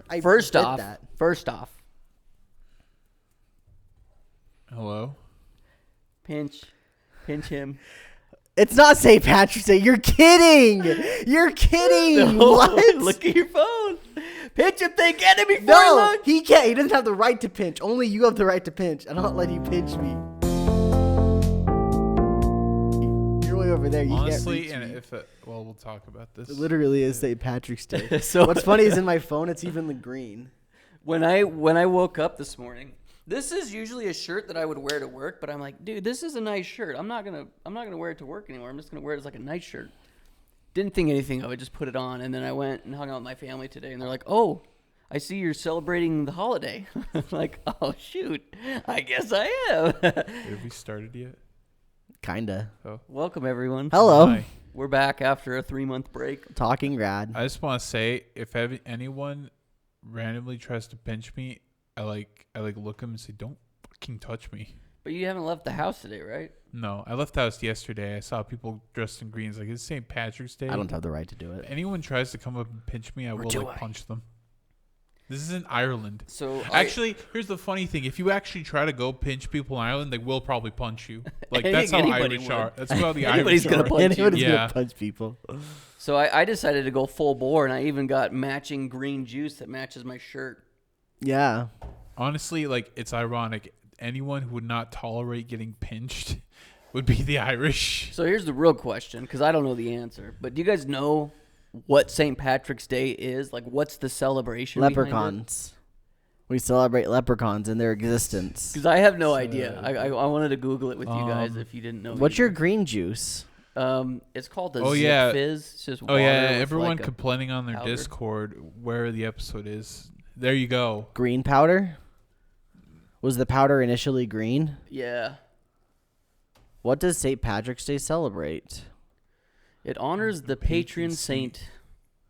First off. Hello? Pinch him. It's not St. Patrick's Day. You're kidding. You're kidding. No, What? Look at your phone. Pinch him. They get it before No, he looks. he can't. He doesn't have the right to pinch. Only you have the right to pinch. I don't let you pinch me. You're way over there. You Honestly, can't and reach me. if we'll talk about this. It literally is St. Patrick's Day. So What's funny is in my phone, it's even the green. when I woke up this morning, this is usually a shirt that I would wear to work, but I'm like, dude, this is a nice shirt. I'm not gonna wear it to work anymore. I'm just gonna wear it as like a nice shirt. Didn't think anything of it, just put it on, and then I went and hung out with my family today, and they're like, oh, I see you're celebrating the holiday. I'm like, oh shoot, I guess I am. Have we started yet? Kinda. Oh. Welcome everyone. Hello. Hi. We're back after a 3-month break. Talking rad. I just want to say, if anyone randomly tries to pinch me, I look at them and say, "Don't fucking touch me." But you haven't left the house today, right? No, I left the house yesterday. I saw people dressed in greens. Like, it's St. Patrick's Day. I don't have the right to do If it. anyone tries to come up and pinch me, I will do I? punch them. This is in Ireland. So Actually, here's the funny thing. If you actually try to go pinch people in Ireland, they will probably punch you. Like, that's how Anybody Irish would. are. That's how the Anybody's Irish gonna are. punch you. Anybody's Yeah. gonna punch people. So I decided to go full bore, and I even got matching green juice that matches my shirt. Yeah. Honestly, like, it's ironic. Anyone who would not tolerate getting pinched would be the Irish. So here's the real question, because I don't know the answer. But do you guys know what St. Patrick's Day is? Like, what's the celebration? Leprechauns. We celebrate leprechauns in their existence. Because I have no idea. I wanted to Google it with you guys if you didn't know. What's your either. green juice? It's called the Oh, Zip yeah. Fizz. It's just Oh, water yeah. with Everyone like a complaining on their powder. Discord where the episode is. There you go. Green powder? Was the powder initially green? Yeah. What does St. Patrick's Day celebrate? It honors the patron saint.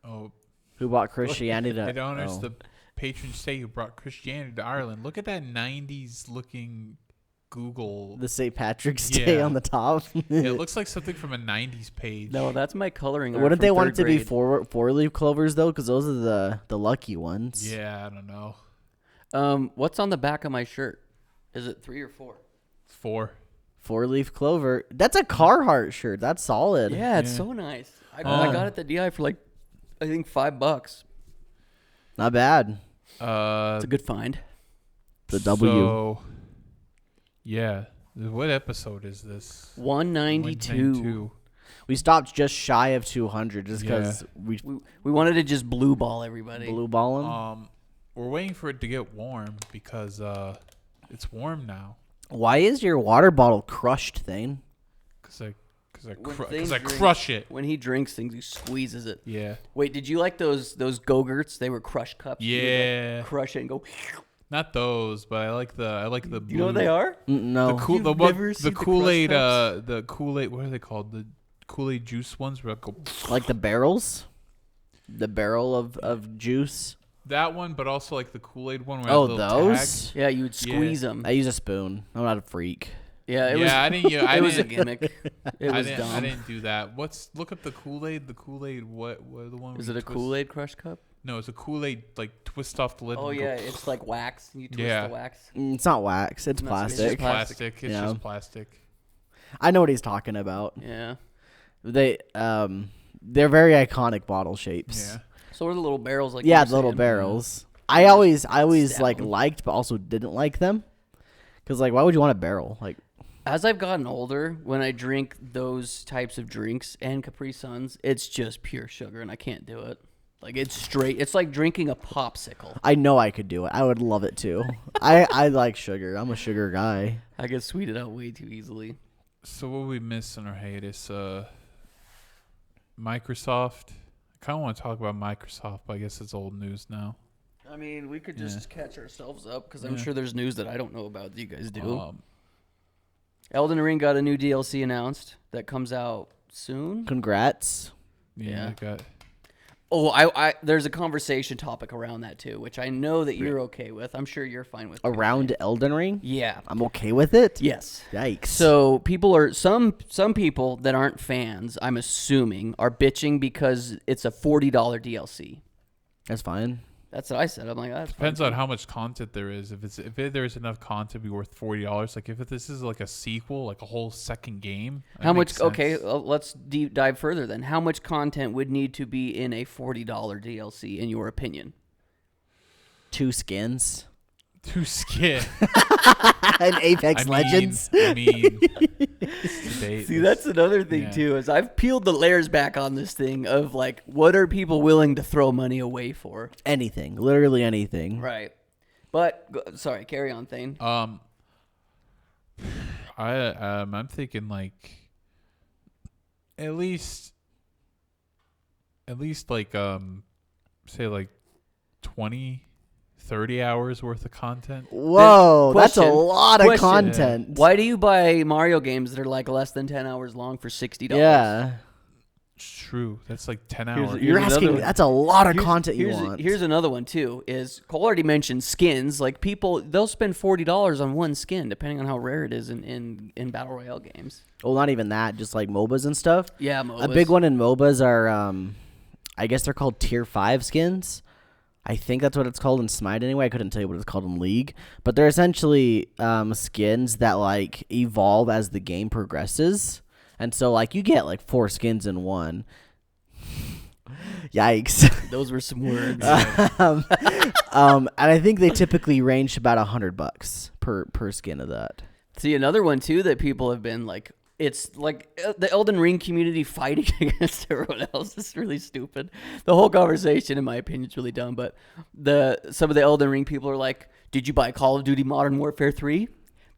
Oh, Who brought Christianity to... it honors oh. the patron saint who brought Christianity to Ireland. Look at that 90s looking Google. The St. Patrick's Day Yeah. on the top. It looks like something from a 90s page. No, that's my coloring art. Wouldn't from they want it third to be grade. four-leaf clovers, though? Because those are the lucky ones. Yeah, I don't know. What's on the back of my shirt? Is it 3 or 4? 4. Four-leaf clover. That's a Carhartt shirt. That's solid. Yeah, it's Yeah. so nice. I got it at the DI for like, I think $5. Not bad. It's a good find. The W. So, yeah. What episode is this? 192. We stopped just shy of 200 just because we We wanted to just blue ball everybody. blue ball them. We're waiting for it to get warm because it's warm now. Why is your water bottle crushed, Thane? Because I things drink- crush it. When he drinks things, he squeezes it. Yeah. Wait, did you like those Go-Gurts? They were crush cups. You would, like, Yeah. crush it and go. Not those, but I like the blue. You know what they are? No. The cool You've the one never the seen the Kool-Aid Crush the Kool-Aid, what are they called? The Kool-Aid juice ones where I go Like the barrels? The barrel of juice? that one, but also like the Kool-Aid one where Oh, I have the little those? tag. Yeah, you would squeeze them. I use a spoon. I'm not a freak. Yeah, it was. Yeah, I didn't. Yeah, I It was a didn't. gimmick. It was dumb. I didn't do that. Look up the Kool-Aid. The Kool-Aid. What the one? Is where it you a twist- Kool-Aid crush cup? No, it's a Kool-Aid like twist off the lid. Oh and yeah, go, it's like wax. You twist Yeah. the wax. It's not wax. It's No, it's It's plastic. just plastic. It's Yeah. just plastic. I know what he's talking about. Yeah. They're very iconic bottle shapes. Yeah. So are the little barrels like? Yeah, you were the little saying. barrels. I always Stab like 'em. liked, but also didn't like them. Cause like, why would you want a barrel? Like, As I've gotten older, when I drink those types of drinks and Capri Suns, it's just pure sugar, and I can't do it. Like it's straight. It's like drinking a popsicle. I know I could do it. I would love it too. I like sugar. I'm a sugar guy. I get sweeted out way too easily. So what we missed in our hiatus? Microsoft. I kind of want to talk about Microsoft, but I guess it's old news now. I mean, we could just catch ourselves up because I'm Yeah. sure there's news that I don't know about that you guys do. Um, Elden Ring got a new DLC announced that comes out soon. Congrats. Yeah. I got. Oh, I there's a conversation topic around that too, which I know that you're okay with. I'm sure you're fine with. Around Elden Ring? Yeah. I'm okay with it? Yes. Yikes. So people are some people that aren't fans, I'm assuming, are bitching because it's a $40 DLC. That's fine. That's what I said. I'm like, that's Depends on how much content there is. If there's enough content to be worth $40, like if this is like a sequel, like a whole second game. How that makes much? sense. Okay, let's deep dive further then. How much content would need to be in a $40 DLC, in your opinion? 2 skins. 2 skin. And Apex Legends. I mean, See, that's another thing too. Is I've peeled the layers back on this thing of like, what are people willing to throw money away for? Anything, literally anything. Right. But sorry, carry on, Thane. I'm thinking like at least like say like 20, 30 hours worth of content. Whoa, that's a Question. lot of content. Why do you buy Mario games that are like less than 10 hours long for $60? Yeah. True. That's like 10 hours. You're asking, another- that's a lot of content you here's, want. Here's another one too. Is Cole already mentioned skins? Like people, they'll spend $40 on one skin, depending on how rare it is in battle royale games. Well, not even that, just like MOBAs and stuff. Yeah, MOBAs. A big one in MOBAs are, I guess they're called tier 5 skins. I think that's what it's called in Smite anyway. I couldn't tell you what it's called in League. But they're essentially skins that like evolve as the game progresses. And so like you get like 4 skins in one. Yikes. Those were some words. And I think they typically range about $100 per skin of that. See, another one too that people have been like, it's like the Elden Ring community fighting against everyone else. It's really stupid. The whole conversation, in my opinion, is really dumb. But some of the Elden Ring people are like, "Did you buy Call of Duty Modern Warfare 3?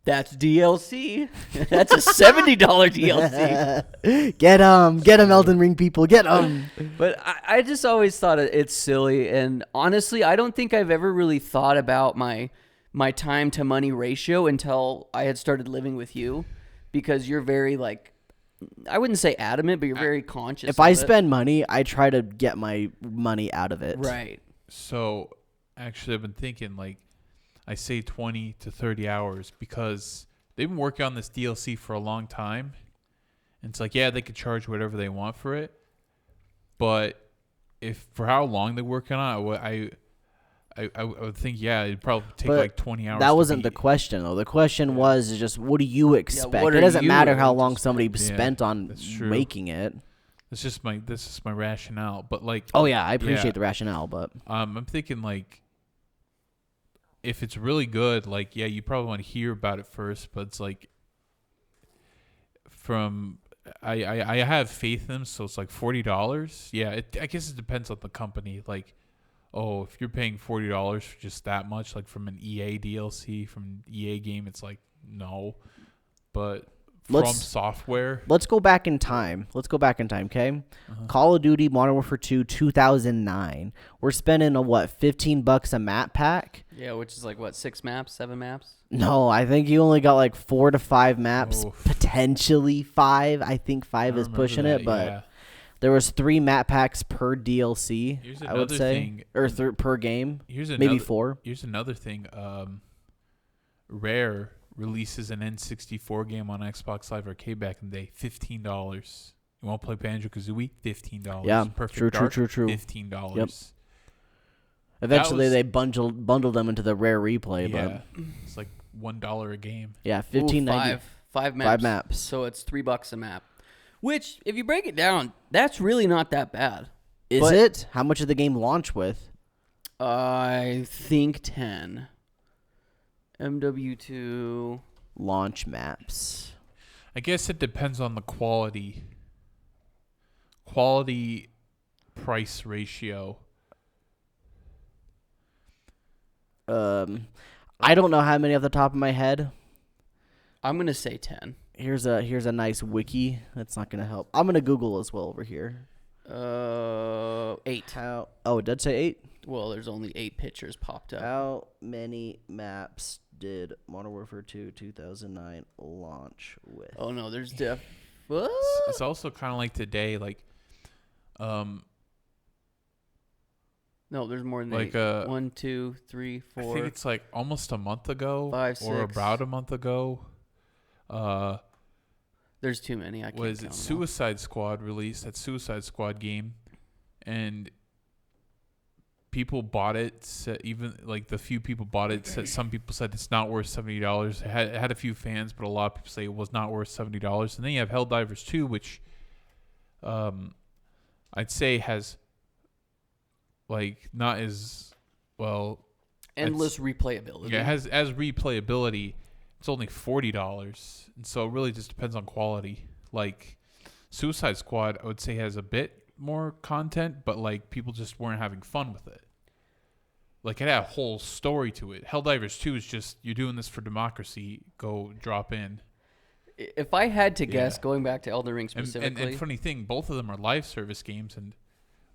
That's DLC. That's a $70 DLC." Get 'em, Elden Ring people, get 'em. But I just always thought it's silly, and honestly, I don't think I've ever really thought about my time to money ratio until I had started living with you. Because you're very, like, I wouldn't say adamant, but you're very conscious. If I spend money, I try to get my money out of it. Right. So, actually, I've been thinking, like, I say 20 to 30 hours because they've been working on this DLC for a long time. And it's like, yeah, they could charge whatever they want for it. But if for how long they're working on it, I would think, yeah, it'd probably take But like 20 hours. That wasn't the question, though. The question was just, what do you expect? what It are doesn't you matter how willing to long somebody spend? spent on that's true. making it. This is my rationale. But like, Oh, yeah, I appreciate the rationale, but... I'm thinking like, if it's really good, like, yeah, you probably want to hear about it first, but it's like, I have faith in them, so it's like $40. Yeah, I guess it depends on the company. Like, oh, if you're paying $40 for just that much, like from an EA DLC, from an EA game, it's like, no. But from software. Let's go back in time. Okay? Call of Duty Modern Warfare 2, 2009. We're spending $15 a map pack? Yeah, which is like, what, 6 maps, 7 maps? No, I think you only got like 4 to 5 maps, Oof. potentially 5. I think 5 is pushing it, but... Yeah. There was 3 map packs per DLC, Here's I would another say, thing. or per game. Here's Maybe 4. Here's another thing. Rare releases an N64 game on Xbox Live Arcade back in the day, $15. You want to play Banjo-Kazooie? $15. Yeah, Perfect true. Dark, $15. Yep. Eventually, they bundled them into the Rare Replay, Yeah, but it's like $1 a game. yeah, Ooh, $15.90. 5 maps. 5 maps. So it's $3 a map. Which, if you break it down, that's really not that bad. Is it? How much did the game launch with? I think 10. MW2. Launch maps. I guess it depends on the quality price ratio. I don't know how many off the top of my head. I'm going to say 10. Here's a nice wiki. That's not gonna help. I'm gonna Google as well over here. 8. Oh, it did say 8. Well, there's only 8 pictures popped up. How many maps did Modern Warfare 2 2009 launch with? Oh no, there's It's also kind of like today, like, no, there's more than like 8. 1, 2, 3, 4. I think it's like almost a month ago, 5, or 6. about a month ago. There's too many. I can't Was count it them all. Suicide Squad released? That Suicide Squad game, and people bought it. Even like the few people bought it, some people said it's not worth $70. It had a few fans, but a lot of people say it was not worth $70. And then you have Helldivers 2, which I'd say has like not as well endless replayability. Yeah, it has as replayability. It's only $40, and so it really just depends on quality. Like Suicide Squad, I would say has a bit more content, but like people just weren't having fun with it. Like it had a whole story to it. Helldivers 2 is just you're doing this for democracy. Go drop in. If I had to guess, going back to Elden Ring specifically, and funny thing, both of them are live service games, and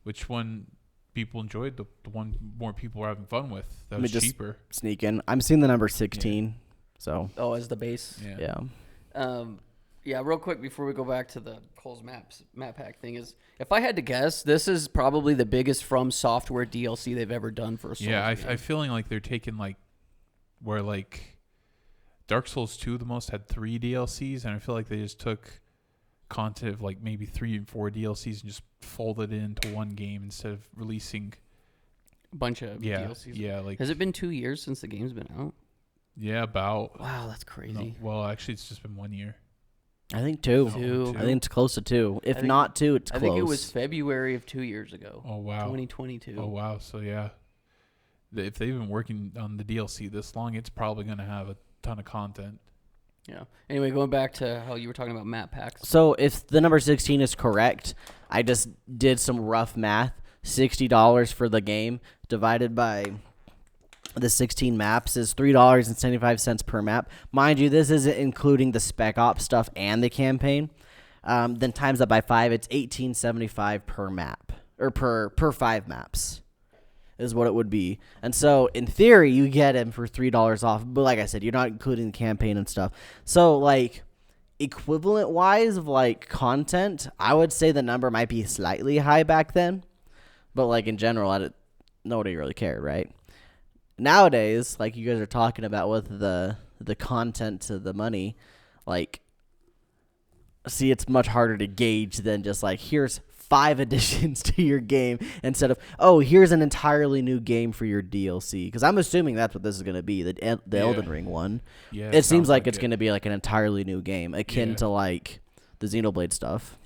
which one people enjoyed, the one more people were having fun with. That was cheaper. Sneak in. I'm seeing the number 16. Yeah. So. Oh, as the base. Yeah. Yeah. Real quick before we go back to the Cole's map pack thing is, if I had to guess, this is probably the biggest From Software DLC they've ever done for a Souls game. I'm feeling like they're taking like where like Dark Souls 2 the most had 3 DLCs, and I feel like they just took content of like maybe 3 and 4 DLCs and just folded it into one game instead of releasing a bunch of DLCs. Yeah, like has it been 2 years since the game's been out? Yeah, about. Wow, that's crazy. No, well, actually, it's just been 1 year. I think 2. Two. I think it's close to 2. If not 2, it's close. I think it was February of 2 years ago. Oh wow. 2022. Oh wow. So yeah, if they've been working on the DLC this long, it's probably going to have a ton of content. Yeah. Anyway, going back to how you were talking about map packs. So if the number 16 is correct, I just did some rough math. $60 for the game divided by the 16 maps is $3.75 per map. Mind you, this isn't including the Spec Ops stuff and the campaign. Then times that by 5, it's $18.75 per map, or per 5 maps is what it would be. And so in theory, you get him for $3 off. But like I said, you're not including the campaign and stuff. So like equivalent wise of like content, I would say the number might be slightly high back then. But like in general, nobody really cared, right? Nowadays, like you guys are talking about with the content to the money, like, see, it's much harder to gauge than just like, here's 5 additions to your game instead of, oh, here's an entirely new game for your DLC. Because I'm assuming that's what this is going to be, the Elden Ring one. Yeah, it seems like it's going to be like an entirely new game, akin to like the Xenoblade stuff.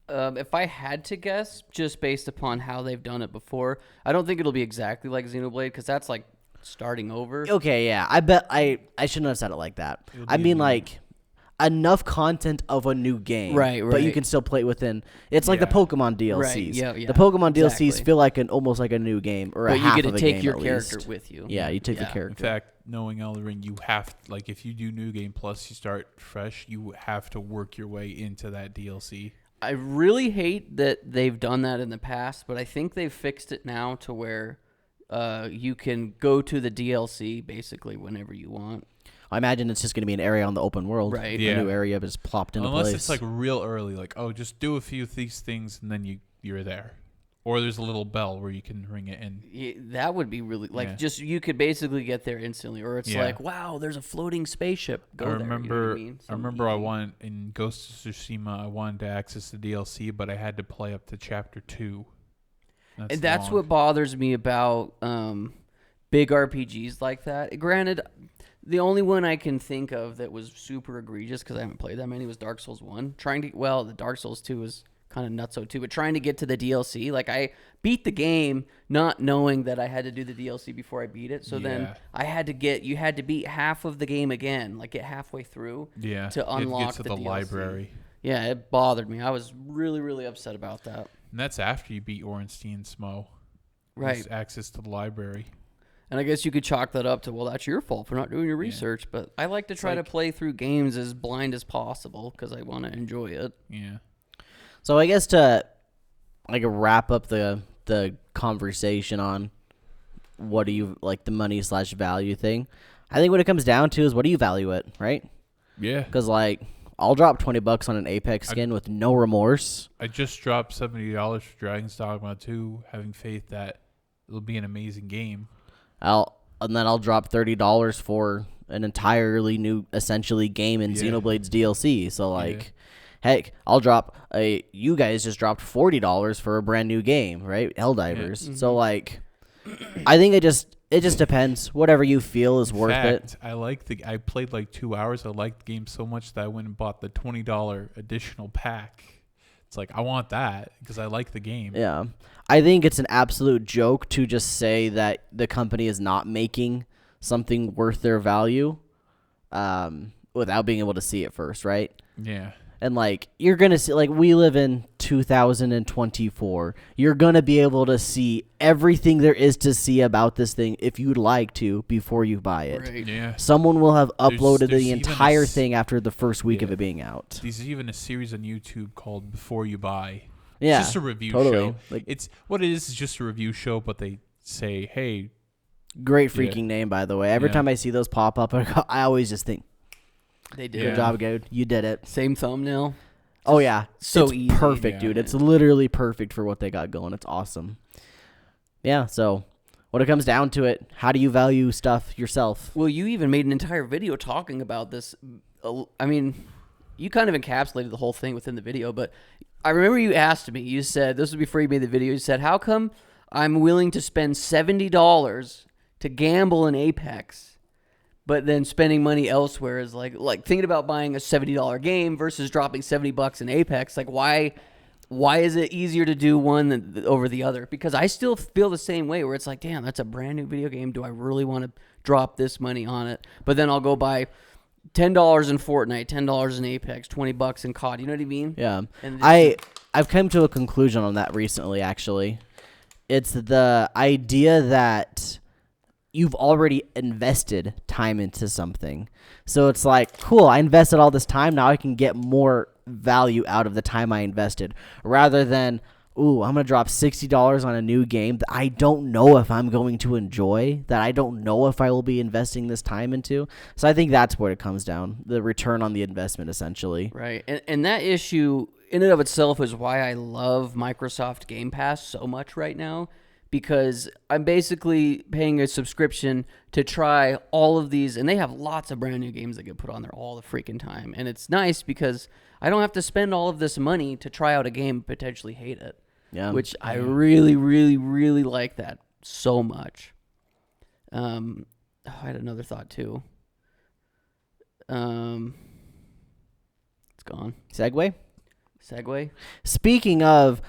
If I had to guess, just based upon how they've done it before, I don't think it'll be exactly like Xenoblade, because that's like starting over. Okay, yeah. I bet I shouldn't have said it like that. I mean, like, enough content of a new game. Right. But you can still play it within. It's like the Pokemon DLCs. Right, yeah. The Pokemon DLCs feel like almost like a new game, or but half you get of to a take game your at character least. with you. Yeah, you take the character. In fact, knowing Elden Ring, you have, like, if you do New Game Plus, you start fresh, you have to work your way into that DLC. I really hate that they've done that in the past, but I think they've fixed it now to where you can go to the DLC basically whenever you want. I imagine it's just going to be an area on the open world. Right. A new area just plopped into place. Unless it's like real early, like, oh, just do a few of these things and then you're there. Or there's a little bell where you can ring it in. Yeah, that would be really, like, just you could basically get there instantly. Or it's like, wow, there's a floating spaceship. Go there. You know what I mean? I remember I wanted, in Ghost of Tsushima, I wanted to access the DLC, but I had to play up to Chapter 2. That's what bothers me about big RPGs like that. Granted, the only one I can think of that was super egregious, because I haven't played that many, was Dark Souls 1. The Dark Souls 2 was kind of nutso too, but trying to get to the DLC, like, I beat the game not knowing that I had to do the DLC before I beat it. So then you had to beat half of the game again, like get halfway through to unlock the DLC. Library. Yeah, it bothered me. I was really, really upset about that. And that's after you beat Ornstein Smo. Right. There's access to the library. And I guess you could chalk that up to, well, that's your fault for not doing your research. But I like to try to play through games as blind as possible because I want to enjoy it. Yeah. So I guess to like wrap up the conversation on what do you like the money / value thing, I think what it comes down to is what do you value it, right? Yeah. Because like I'll drop $20 on an Apex skin with no remorse. I just dropped $70 for Dragon's Dogma 2, having faith that it'll be an amazing game. I'll drop $30 for an entirely new, essentially, game in Xenoblade's DLC. So like, heck, I'll drop you guys just dropped $40 for a brand new game, right? Helldivers. Yeah. Mm-hmm. So like, I think it just depends. Whatever you feel is worth it. I played like 2 hours. I liked the game so much that I went and bought the $20 additional pack. It's like, I want that because I like the game. Yeah. I think it's an absolute joke to just say that the company is not making something worth their value without being able to see it first, right? Yeah. And, like, you're going to see, like, we live in 2024. You're going to be able to see everything there is to see about this thing if you'd like to before you buy it. Right. Yeah. Someone will have uploaded There's the even entire thing after the first week of Yeah. it being out. There's even a series on YouTube called Before You Buy. Yeah. It's just a review totally. show. Like, It's what it is just a review show, but they say, hey, great Yeah. freaking name, by the way. Every Yeah. time I see those pop up, I always just think, They did. Yeah. good job, dude. You did it. Same thumbnail. Oh, yeah. So it's easy. perfect, Yeah. dude. It's literally perfect for what they got going. It's awesome. Yeah, so when it comes down to it, how do you value stuff yourself? Well, you even made an entire video talking about this. I mean, you kind of encapsulated the whole thing within the video, but I remember you asked me, you said, this was before you made the video, you said, how come I'm willing to spend $70 to gamble in Apex, but then spending money elsewhere is like thinking about buying a $70 game versus dropping $70 in Apex. Like, why is it easier to do one over the other? Because I still feel the same way where it's like, damn, that's a brand new video game. Do I really want to drop this money on it? But then I'll go buy $10 in Fortnite, $10 in Apex, $20 in COD. You know what I mean? Yeah. And I've come to a conclusion on that recently, actually. It's the idea that you've already invested time into something. So it's like, cool, I invested all this time. Now I can get more value out of the time I invested rather than, ooh, I'm going to drop $60 on a new game that I don't know if I'm going to enjoy, that I don't know if I will be investing this time into. So I think that's where it comes down, the return on the investment, essentially. Right. And that issue in and of itself is why I love Microsoft Game Pass so much right now, because I'm basically paying a subscription to try all of these, and they have lots of brand new games that get put on there all the freaking time. And it's nice because I don't have to spend all of this money to try out a game and potentially hate it. Yeah. Which I really, really, really like that so much. I had another thought too. It's gone. Segue. Speaking of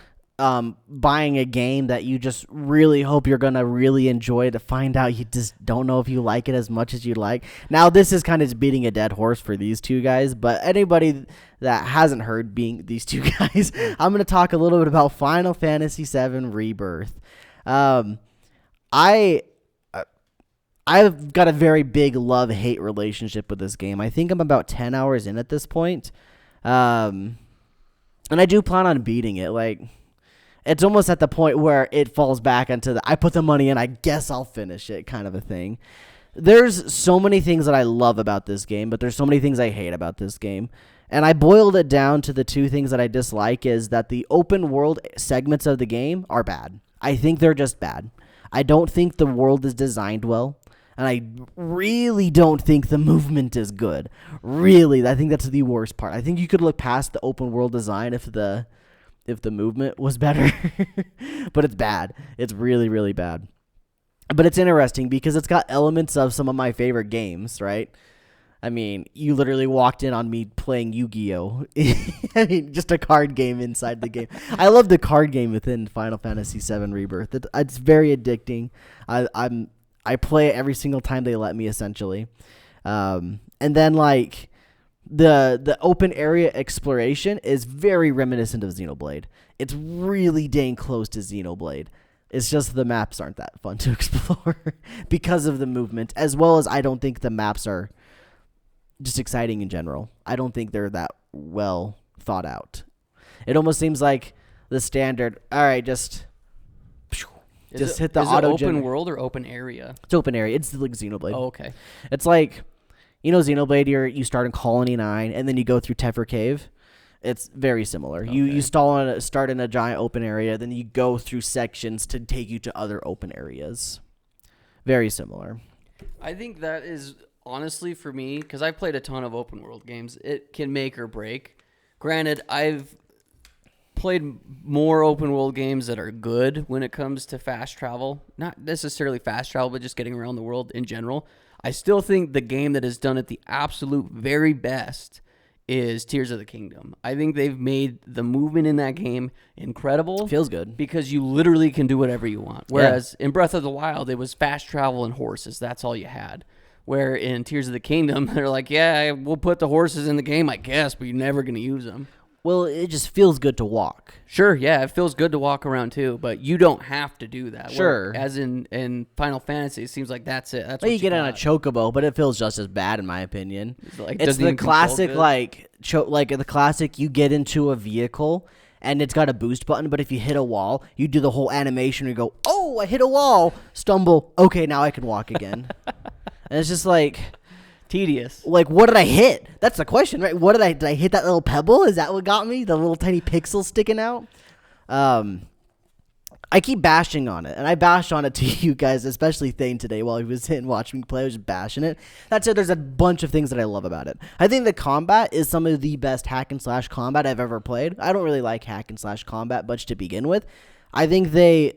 buying a game that you just really hope you're going to really enjoy to find out you just don't know if you like it as much as you'd like. Now, this is kind of beating a dead horse for these two guys, but anybody that hasn't heard being these two guys, I'm going to talk a little bit about Final Fantasy VII Rebirth. I've got a very big love-hate relationship with this game. I think I'm about 10 hours in at this point. And I do plan on beating it. Like, it's almost at the point where it falls back into the I put the money in, I guess I'll finish it kind of a thing. There's so many things that I love about this game, but there's so many things I hate about this game. And I boiled it down to the two things that I dislike is that the open world segments of the game are bad. I think they're just bad. I don't think the world is designed well. And I really don't think the movement is good. Really, I think that's the worst part. I think you could look past the open world design if the movement was better. But it's bad. It's really, really bad. But it's interesting because it's got elements of some of my favorite games, right? I mean, you literally walked in on me playing Yu-Gi-Oh! I mean, just a card game inside the game. I love the card game within Final Fantasy VII Rebirth. It's very addicting. I play it every single time they let me, essentially. And then, like, the open area exploration is very reminiscent of Xenoblade. It's really dang close to Xenoblade. It's just the maps aren't that fun to explore because of the movement, as well as I don't think the maps are just exciting in general. I don't think they're that well thought out. It almost seems like the standard, all right, just hit the auto. Is it open world or open area? It's open area. It's like Xenoblade. Oh, okay. It's like, you know, Xenoblade. You start in Colony 9, and then you go through Tephra Cave. It's very similar. Okay. You start in a giant open area, then you go through sections to take you to other open areas. Very similar. I think that is honestly for me, because I've played a ton of open world games, it can make or break. Granted, I've played more open world games that are good when it comes to fast travel. Not necessarily fast travel, but just getting around the world in general. I still think the game that has done it the absolute very best is Tears of the Kingdom. I think they've made the movement in that game incredible. Feels good. Because you literally can do whatever you want. Whereas in Breath of the Wild, it was fast travel and horses. That's all you had. Where in Tears of the Kingdom, they're like, yeah, we'll put the horses in the game, I guess, but you're never going to use them. Well, it just feels good to walk. Sure, yeah, it feels good to walk around too, but you don't have to do that. Sure. As in Final Fantasy, it seems like that's it. That's Well, what you get on a got. chocobo, but it feels just as bad in my opinion. Like, It's doesn't the even control classic good. like the classic you get into a vehicle and it's got a boost button, but if you hit a wall, you do the whole animation and you go, "Oh, I hit a wall." Stumble. Okay, now I can walk again. And it's just like Tedious. Like, what did I hit? That's the question, right? What did I hit that little pebble? Is that what got me? The little tiny pixel sticking out? I keep bashing on it, and I bashed on it to you guys, especially Thane today while he was in watching me play. I was just bashing it. That said, there's a bunch of things that I love about it. I think the combat is some of the best hack and slash combat I've ever played. I don't really like hack and slash combat much to begin with. I think they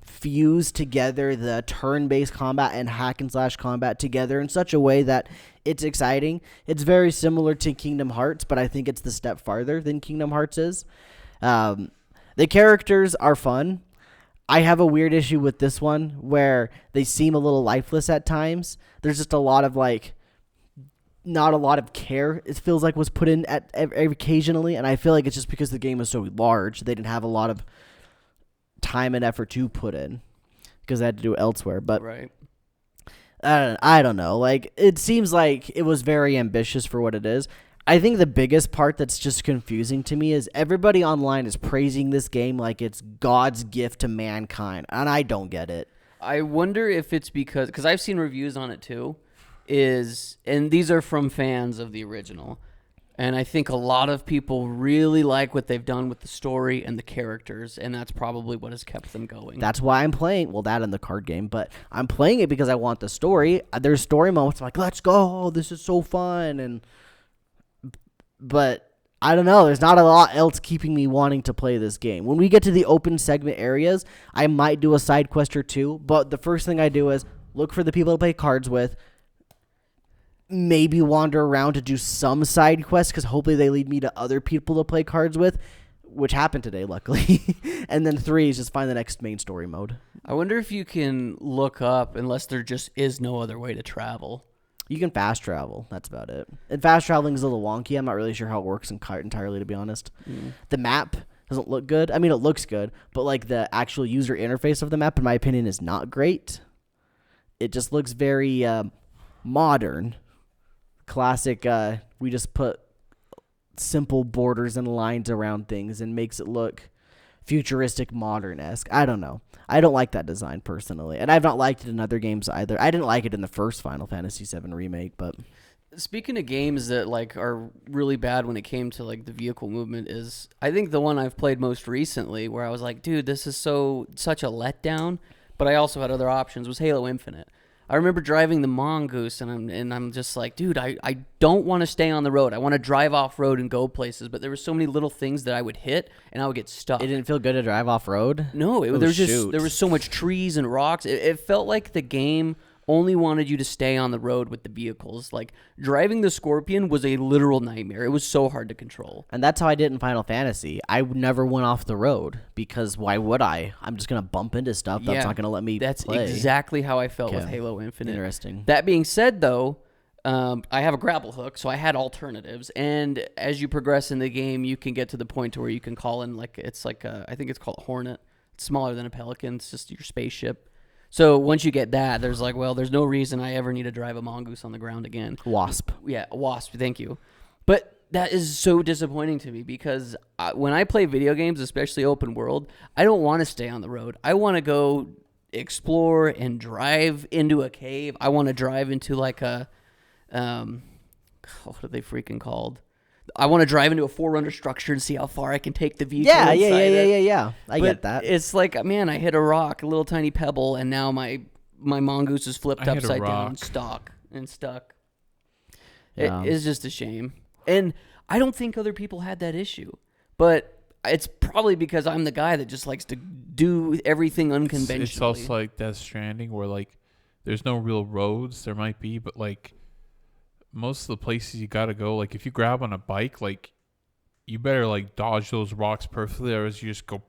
fuse together the turn-based combat and hack and slash combat together in such a way that it's exciting. It's very similar to Kingdom Hearts, but I think it's the step farther than Kingdom Hearts is. The characters are fun. I have a weird issue with this one where they seem a little lifeless at times. There's just a lot of not a lot of care, it feels like, was put in at occasionally, and I feel like it's just because the game is so large, they didn't have a lot of time and effort to put in because they had to do it elsewhere. But Right. I don't know. Like, it seems like it was very ambitious for what it is. I think the biggest part that's just confusing to me is everybody online is praising this game like it's God's gift to mankind, and I don't get it. I wonder if it's because I've seen reviews on it too, and these are from fans of the original, and I think a lot of people really like what they've done with the story and the characters, and that's probably what has kept them going. That's why I'm playing, well, that in the card game, but I'm playing it because I want the story. There's story moments I'm like, let's go, this is so fun, but I don't know, there's not a lot else keeping me wanting to play this game. When we get to the open segment areas, I might do a side quest or two, but the first thing I do is look for the people to play cards with, maybe wander around to do some side quests, because hopefully they lead me to other people to play cards with, which happened today, luckily. And then 3 is just find the next main story mode. I wonder if you can look up, unless there just is no other way to travel. You can fast travel. That's about it. And fast traveling is a little wonky. I'm not really sure how it works entirely, to be honest. The map doesn't look good. I mean, it looks good, but like the actual user interface of the map, in my opinion, is not great. It just looks very modern. Classic, we just put simple borders and lines around things and makes it look futuristic, modern-esque. I don't know. I don't like that design personally, and I've not liked it in other games either. I didn't like it in the first Final Fantasy VII Remake, but Speaking of games that are really bad when it came to the vehicle movement, is I think the one I've played most recently where I was like, dude, this is such a letdown, but I also had other options, was Halo Infinite. I remember driving the Mongoose, and I'm just like, dude, I don't want to stay on the road. I want to drive off-road and go places, but there were so many little things that I would hit, and I would get stuck. it didn't feel good to drive off-road? No, there was so much trees and rocks. It felt like the game only wanted you to stay on the road with the vehicles. Like, driving the Scorpion was a literal nightmare. It was so hard to control. And that's how I did in Final Fantasy. I never went off the road, because why would I? I'm just going to bump into stuff that's not going to let me That's play. exactly how I felt with Okay. Halo Infinite. Interesting. That being said, though, I have a grapple hook, so I had alternatives. And as you progress in the game, you can get to the point to where you can call in, I think it's called a Hornet. It's smaller than a Pelican. It's just your spaceship. So once you get that, there's there's no reason I ever need to drive a Mongoose on the ground again. Wasp. Yeah, a Wasp, thank you. But that is so disappointing to me, because when I play video games, especially open world, I don't want to stay on the road. I want to go explore and drive into a cave. I want to drive into what are they freaking called? I want to drive into a Forerunner structure and see how far I can take the vehicle. Yeah. I But get that. It's like, man, I hit a rock, a little tiny pebble, and now my Mongoose is flipped I hit a upside down, rock. stuck. Yeah. It is just a shame. And I don't think other people had that issue, but it's probably because I'm the guy that just likes to do everything unconventionally. It's also like Death Stranding, where like there's no real roads. There might be, but like most of the places you gotta go, like if you grab on a bike, like you better like dodge those rocks perfectly, or else you just go.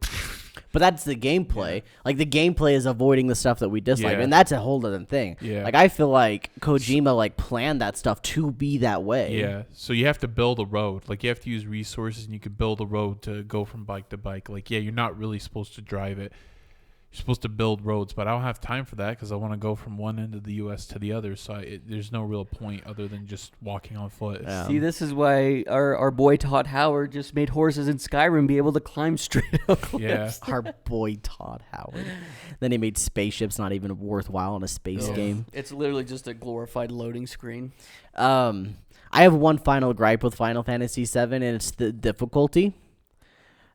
But that's the gameplay. Yeah. Like the gameplay is avoiding the stuff that we dislike, and that's a whole other thing. Yeah. Like I feel like Kojima like planned that stuff to be that way. Yeah. So you have to build a road. Like you have to use resources, and you can build a road to go from bike to bike. Like you're not really supposed to drive it. You're supposed to build roads, but I don't have time for that because I want to go from one end of the U.S. to the other. So there's no real point other than just walking on foot. See, this is why our boy Todd Howard just made horses in Skyrim be able to climb straight up cliffs. Yeah. Our boy Todd Howard. Then he made spaceships not even worthwhile in a space game. It's literally just a glorified loading screen. I have one final gripe with Final Fantasy VII, and it's the difficulty.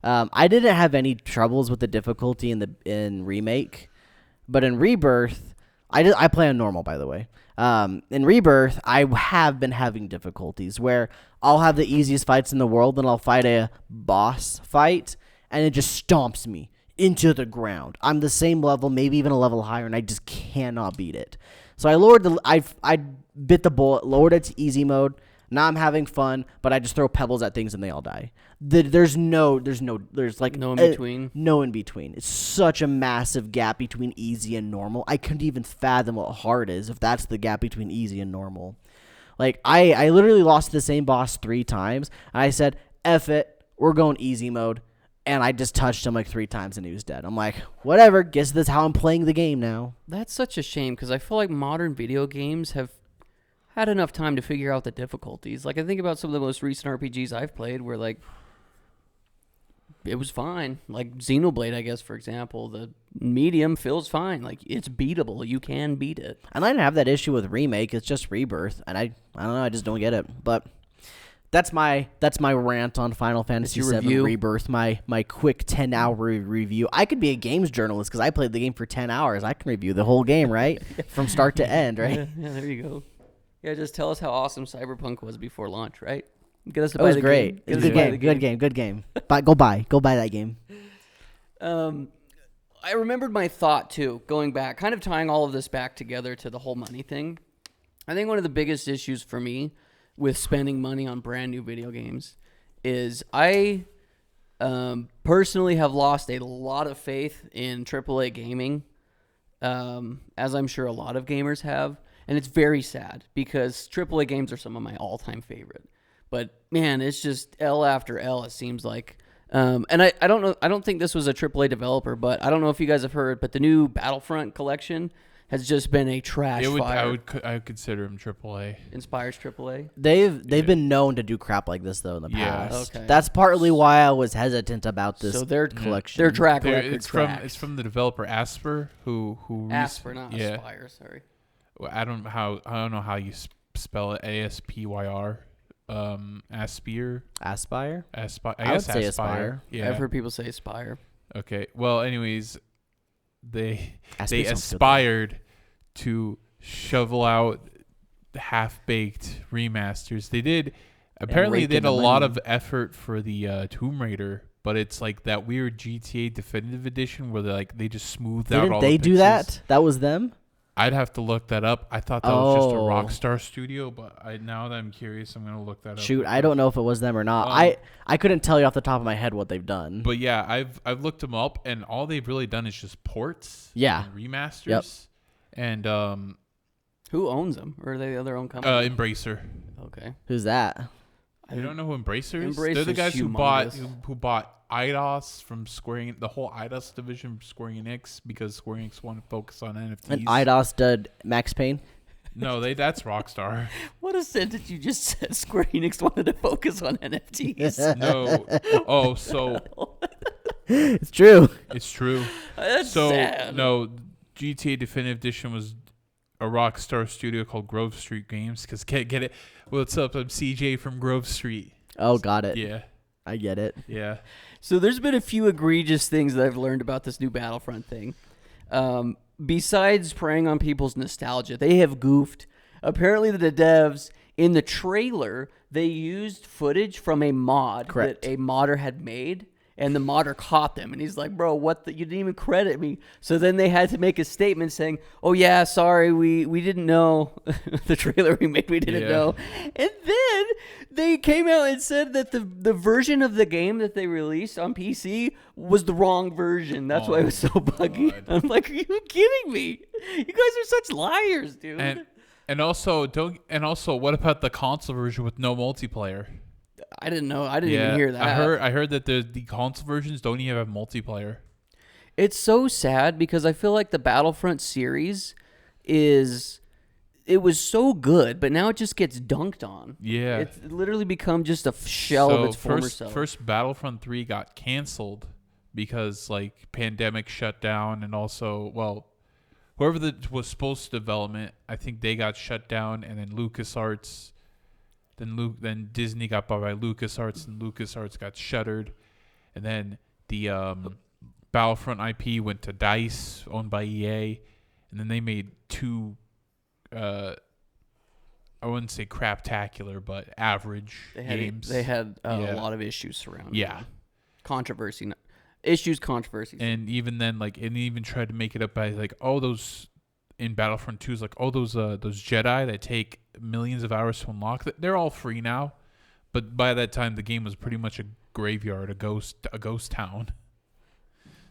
I didn't have any troubles with the difficulty in Remake, but in Rebirth, I play on normal, by the way. In Rebirth, I have been having difficulties where I'll have the easiest fights in the world, and I'll fight a boss fight, and it just stomps me into the ground. I'm the same level, maybe even a level higher, and I just cannot beat it. So I bit the bullet, lowered it to easy mode. Now I'm having fun, but I just throw pebbles at things and they all die. There's no in between. No in between. It's such a massive gap between easy and normal. I couldn't even fathom what hard is if that's the gap between easy and normal. Like I literally lost the same boss 3 times. And I said, F it, we're going easy mode. And I just touched him like 3 times and he was dead. I'm like, whatever, guess that's how I'm playing the game now. That's such a shame because I feel like modern video games have had enough time to figure out the difficulties. Like I think about some of the most recent RPGs I've played where like it was fine. Like Xenoblade, I guess, for example, the medium feels fine. Like it's beatable. You can beat it. And I didn't have that issue with Remake. It's just Rebirth, and I don't know. I just don't get it. But that's my rant on Final Fantasy VII Rebirth. My quick 10-hour review. I could be a games journalist because I played the game for 10 hours. I can review the whole game, right, from start to end, right? Yeah, there you go. Yeah, just tell us how awesome Cyberpunk was before launch, right? Get us to buy buy the the great. Game. It's a good game. But go buy that game. I remembered my thought too, going back, kind of tying all of this back together to the whole money thing. I think one of the biggest issues for me with spending money on brand new video games is I personally have lost a lot of faith in AAA gaming, as I'm sure a lot of gamers have. And it's very sad because AAA games are some of my all-time favorite. But, man, it's just L after L, it seems like. And I don't know. I don't think this was a AAA developer, but I don't know if you guys have heard, but the new Battlefront collection has just been a trash fire. I would consider them AAA. Inspires AAA? They've been known to do crap like this, though, in the past. Okay. That's partly why I was hesitant about this collection. Their track record it's from the developer Asper, who Asper, not Aspire, sorry. I don't know how you spell it. Aspyr. Aspire. Aspire. I guess would say Aspire. Yeah, I've heard people say Aspire. Okay. Well, anyways, they Aspire aspired to shovel out half-baked remasters. They did. Apparently, they did a lot of effort for the Tomb Raider, but it's like that weird GTA Definitive Edition where they just smoothed out all the pixels. Didn't they do that? That was them? I'd have to look that up. I thought that was just a Rockstar studio, but now that I'm curious, I'm going to look that up. Shoot, I don't know if it was them or not. I couldn't tell you off the top of my head what they've done. But yeah, I've looked them up, and all they've really done is just ports and remasters. Yep. And who owns them? Or are they their own company? Embracer. Okay. Who's that? You don't know who Embracer is? Embracer's They're the guys humongous. who bought Eidos from Square, the whole Eidos division from Square Enix, because Square Enix wanted to focus on NFTs. And Eidos did Max Payne? No, that's Rockstar. What a sentence you just said. Square Enix wanted to focus on NFTs. No. Oh, so it's true. It's true. That's sad. No, GTA Definitive Edition was a Rockstar studio called Grove Street Games. Because get it? What's up? I'm CJ from Grove Street. Oh, got it. Yeah. I get it. Yeah. So there's been a few egregious things that I've learned about this new Battlefront thing. Besides preying on people's nostalgia, they have goofed. Apparently the devs In the trailer, they used footage from a mod Correct. that a modder had made, and the modder caught them, and he's like, "Bro, what? You didn't even credit me." So then they had to make a statement saying, "Oh yeah, sorry, we didn't know the trailer we made. We didn't know." And then they came out and said that the version of the game that they released on PC was the wrong version. That's why it was so buggy. God. I'm like, are you kidding me? You guys are such liars, dude. And also what about the console version with no multiplayer? I didn't know. I didn't even hear that. I heard that the console versions don't even have multiplayer. It's so sad because I feel like the Battlefront series it was so good, but now it just gets dunked on. Yeah. It's literally become just a shell of its former self. First Battlefront 3 got canceled because like pandemic shut down, and also, well, whoever that was supposed to development, I think they got shut down, and then LucasArts, then Disney got bought by LucasArts, and LucasArts got shuttered, and then the Battlefront IP went to DICE, owned by EA, and then they made two, I wouldn't say craptacular, but average games. They had a lot of issues surrounding Yeah. them. Controversies. And even then, like, it even tried to make it up by like, oh, those in Battlefront 2 is like, oh, those Jedi that take millions of hours to unlock, they're all free now. But by that time, the game was pretty much a graveyard, a ghost town.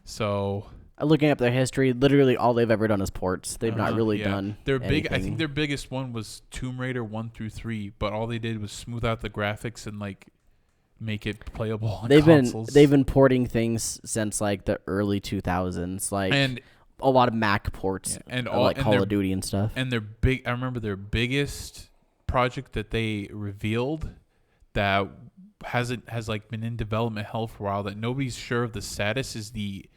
So, Looking up their history, literally all they've ever done is ports. They've not really done their big. I anything. think their biggest one was Tomb Raider 1 through 3, but all they did was smooth out the graphics and like make it playable on consoles. They've been porting things since like the early 2000s, like and a lot of Mac ports, and like Call of Duty and stuff. And their big, I remember their biggest project that they revealed that has like been in development hell for a while, that nobody's sure of the status, is the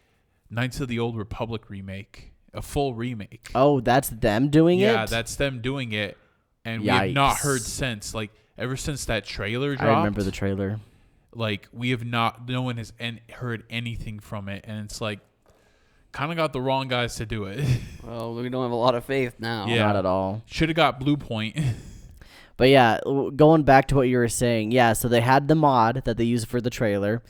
Knights of the Old Republic remake, a full remake. Oh, that's them doing it? Yeah, that's them doing it, and we have not heard since. Like, ever since that trailer dropped. I remember the trailer. Like, we have not, no one has heard anything from it, and it's like, kind of got the wrong guys to do it. Well, we don't have a lot of faith now. Yeah. Not at all. Should have got Blue Point. But yeah, going back to what you were saying, yeah, so they had the mod that they used for the trailer,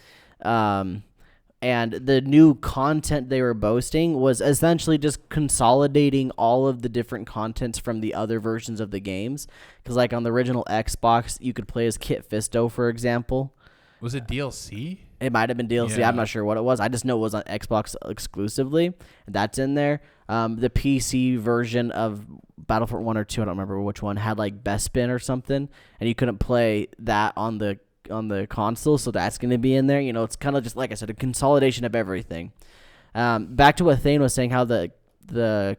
and the new content they were boasting was essentially just consolidating all of the different contents from the other versions of the games. Because like on the original Xbox, you could play as Kit Fisto, for example. Was it DLC? It might have been DLC. Yeah. I'm not sure what it was. I just know it was on Xbox exclusively. That's in there. The PC version of Battlefront 1 or 2, I don't remember which one, had like Bespin or something, and you couldn't play that on the console, so that's going to be in there. You know, it's kind of just, like I said, a consolidation of everything. Back to what Thane was saying, how the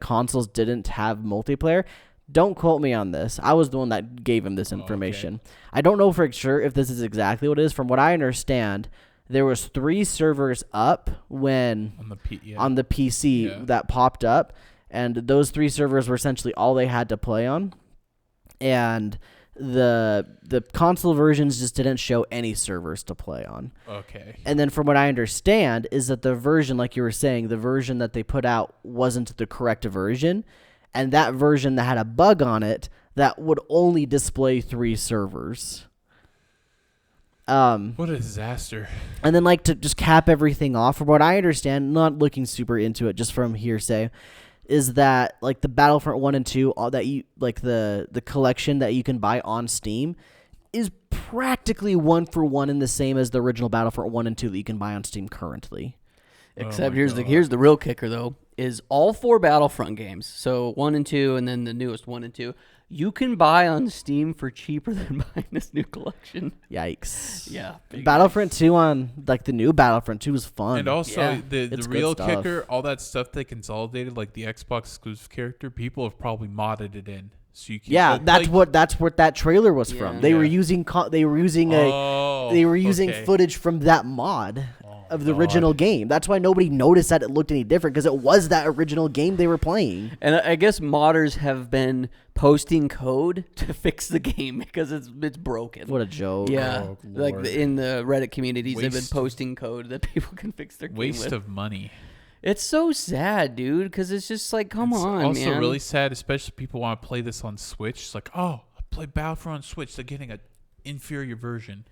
consoles didn't have multiplayer. Don't quote me on this. I was the one that gave him this information. Okay. I don't know for sure if this is exactly what it is. From what I understand, there was 3 servers up when on the PC that popped up, and those 3 servers were essentially all they had to play on. And the console versions just didn't show any servers to play on. Okay. And then from what I understand is that the version, like you were saying, the version that they put out wasn't the correct version. And that version that had a bug on it that would only display 3 servers. What a disaster. And then, like, to just cap everything off, from what I understand, not looking super into it, just from hearsay, is that like the Battlefront 1 and 2, all that you like the collection that you can buy on Steam is practically 1-for-1 in the same as the original Battlefront 1 and 2 that you can buy on Steam currently. Except here's the real kicker though, is all 4 Battlefront games, so 1 and 2 and then the newest 1 and 2, you can buy on Steam for cheaper than buying this new collection. Yikes. Yeah. Battlefront 2 on, like, the new Battlefront 2 was fun. And also, the real stuff. kicker, all that stuff they consolidated, like the Xbox exclusive character, people have probably modded it in. So you can that's what that trailer was from. They were using footage from that mod of the original game. That's why nobody noticed that it looked any different, because it was that original game they were playing. And I guess modders have been posting code to fix the game because it's broken. What a joke. Yeah. In the Reddit communities, they've been posting code that people can fix their game Waste with. of money. It's so sad, dude, because it's just like, come on, also man. really sad, especially people want to play this on Switch. It's like, oh, play Battlefront on Switch. They're getting an inferior version.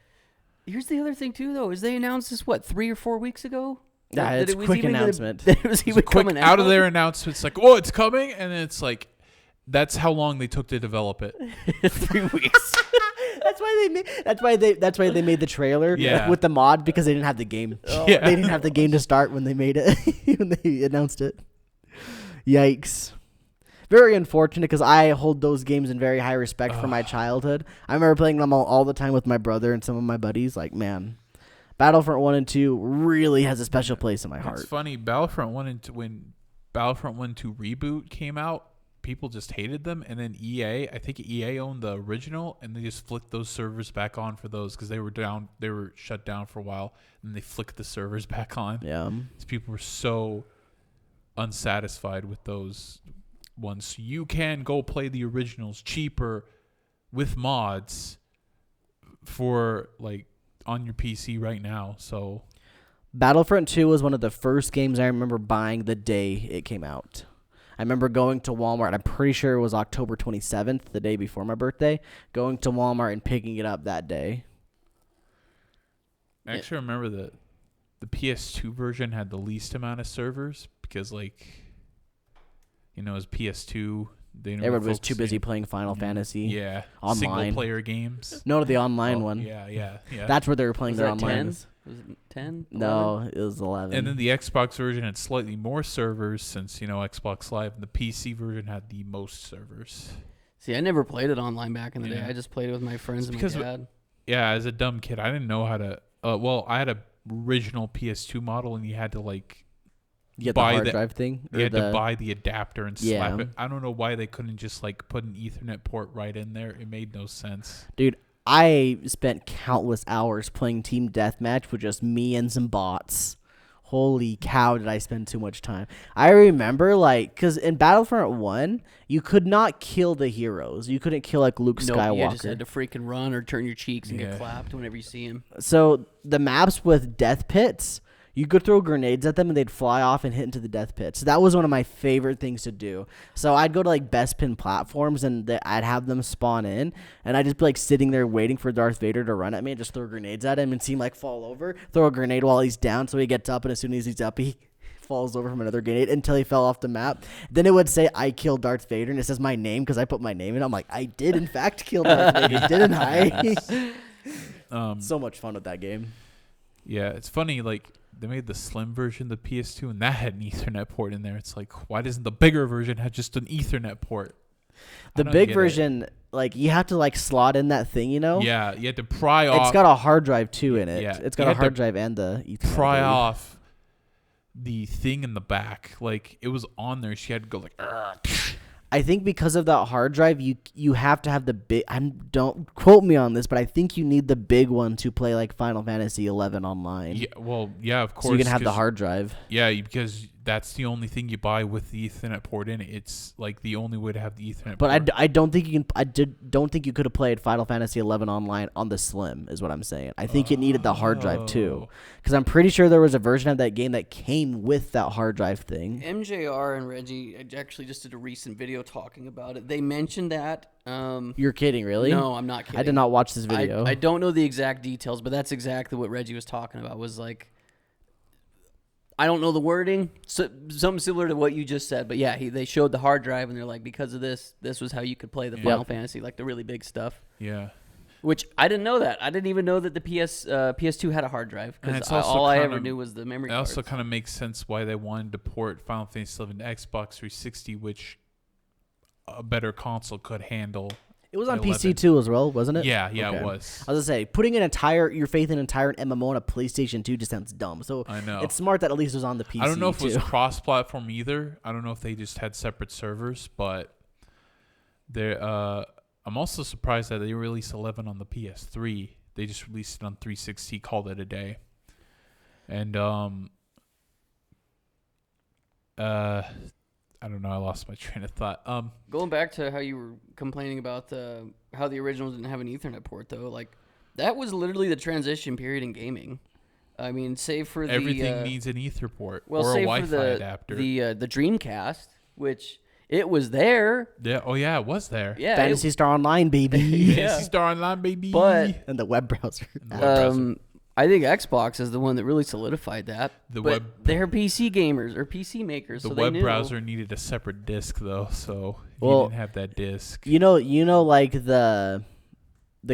Here's the other thing too, though, is they announced this 3 or 4 weeks ago. Yeah, That it's it was quick even announcement. That it was even Quick coming out of their announcements, like, oh, it's coming, and then it's like, that's how long they took to develop it. 3 weeks. That's why they made the trailer with the mod, because they didn't have the game. Yeah. They didn't have the game to start when they made it, when they announced it. Yikes. Very unfortunate, because I hold those games in very high respect for my childhood. I remember playing them all the time with my brother and some of my buddies. Like, man, Battlefront 1 and 2 really has a special place in my heart. It's funny, Battlefront 1 and 2, when Battlefront 1 2 Reboot came out, people just hated them, and then I think EA owned the original, and they just flicked those servers back on for those, because they were shut down for a while, and they flicked the servers back on. Yeah. Because people were so unsatisfied with those ones. So you can go play the originals cheaper with mods for like on your PC right now. So Battlefront 2 was one of the first games I remember buying the day it came out. I remember going to Walmart. I'm pretty sure it was October 27th, the day before my birthday, going to Walmart and picking it up that day. I actually remember that the PS2 version had the least amount of servers, because like, you know, as PS2, everybody was too busy playing Final Fantasy. Yeah, online. Single player games. No, the online one. Yeah. That's where they were playing Was their that online. 10? Was it 10? No, it was 11. And then the Xbox version had slightly more servers, since, you know, Xbox Live, and the PC version had the most servers. See, I never played it online back in the day. Yeah. I just played it with my friends and my because dad. Yeah, as a dumb kid, I didn't know how to. I had a original PS2 model, and you had to like you get buy the hard drive thing? You had to buy the adapter and slap Yeah. it. I don't know why they couldn't just like put an Ethernet port right in there. It made no sense. Dude, I spent countless hours playing Team Deathmatch with just me and some bots. Holy cow, did I spend too much time. I remember, like, because in Battlefront 1, you could not kill the heroes. You couldn't kill, like, Luke Skywalker. You just had to freaking run or turn your cheeks and get clapped whenever you see him. So the maps with death pits, you could throw grenades at them and they'd fly off and hit into the death pits. That was one of my favorite things to do. So I'd go to like best pin platforms and I'd have them spawn in, and I'd just be like sitting there waiting for Darth Vader to run at me and just throw grenades at him and see him like fall over, throw a grenade while he's down so he gets up, and as soon as he's up, he falls over from another grenade until he fell off the map. Then it would say, I killed Darth Vader, and it says my name because I put my name in. I'm like, I did in fact kill Darth Vader, didn't I? So much fun with that game. Yeah, it's funny, like, they made the slim version of the PS2, and that had an Ethernet port in there. It's like, why doesn't the bigger version have just an Ethernet port? The big version, like, you have to, like, slot in that thing, you know? Yeah, you had to pry off. It's got a hard drive, too, in it. Yeah, It's got a hard drive and the Ethernet. Pry off the thing in the back. Like, it was on there. She had to go, like, I think because of that hard drive, you have to have the big. Don't quote me on this, but I think you need the big one to play like Final Fantasy 11 online. yeah, well, yeah, of course. So you can have the hard drive. Yeah, because that's the only thing you buy with the Ethernet port in it. It's like the only way to have the Ethernet But port. I don't think you can. Don't think you could have played Final Fantasy 11 online on the Slim. Is what I'm saying. I think it needed the hard drive too, because I'm pretty sure there was a version of that game that came with that hard drive thing. MJR and Reggie actually just did a recent video talking about it. They mentioned that. You're kidding, really? No, I'm not kidding. I did not watch this video. I don't know the exact details, but that's exactly what Reggie was talking about. Was like, I don't know the wording, so, something similar to what you just said. But yeah, they showed the hard drive, and they're like, because of this was how you could play the Final Fantasy, like the really big stuff. Yeah. Which I didn't know that. I didn't even know that the PS2 had a hard drive, because all I ever knew was the memory card. It also kind of makes sense why they wanted to port Final Fantasy 11 to Xbox 360, which a better console could handle. It was on 11. PC too as well, wasn't it? Yeah, Okay. it was. I was gonna say, putting your faith in an entire MMO on a PlayStation 2 just sounds dumb. So I know. it's smart that at least it was on the PC. I don't know if too. it was cross-platform either. I don't know if they just had separate servers, but I'm also surprised that they released 11 on the PS3. They just released it on 360, called it a day. And I don't know. I lost my train of thought. Going back to how you were complaining about how the original didn't have an Ethernet port, though, like that was literally the transition period in gaming. I mean, save for everything needs an Ether port well, or a save Wi-Fi for the adapter. the Dreamcast, which It was there. Yeah. Oh yeah, it was there. Yeah. Fantasy Star Online, baby. Yeah. Fantasy Star Online, baby. But And the web browser. And the web browser. I think Xbox is the one that really solidified that. The but web- they're PC gamers or PC makers. The so web they knew. browser needed a separate disk though, so if Well, you didn't have that disk. You know, like the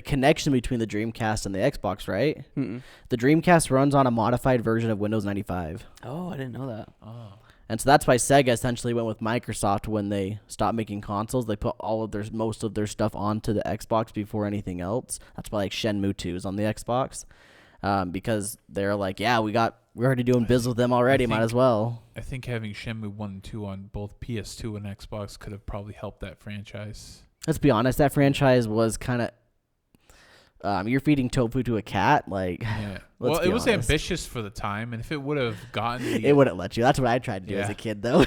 connection between the Dreamcast and the Xbox, right? Mm-mm. The Dreamcast runs on a modified version of Windows 95. Oh, I didn't know that. Oh. And so that's why Sega essentially went with Microsoft when they stopped making consoles. They put most of their stuff onto the Xbox before anything else. That's why like Shenmue 2 is on the Xbox. Because they're like, yeah, we're already doing biz with them already, might as well. I think having Shenmue 1 and 2 on both PS2 and Xbox could have probably helped that franchise. Let's be honest, that franchise was kind of you're feeding tofu to a cat, like. Yeah. Let's Well, be it was honest. ambitious for the time, and if it would have gotten the, It wouldn't let you. That's what I tried to do as Yeah. a kid, though.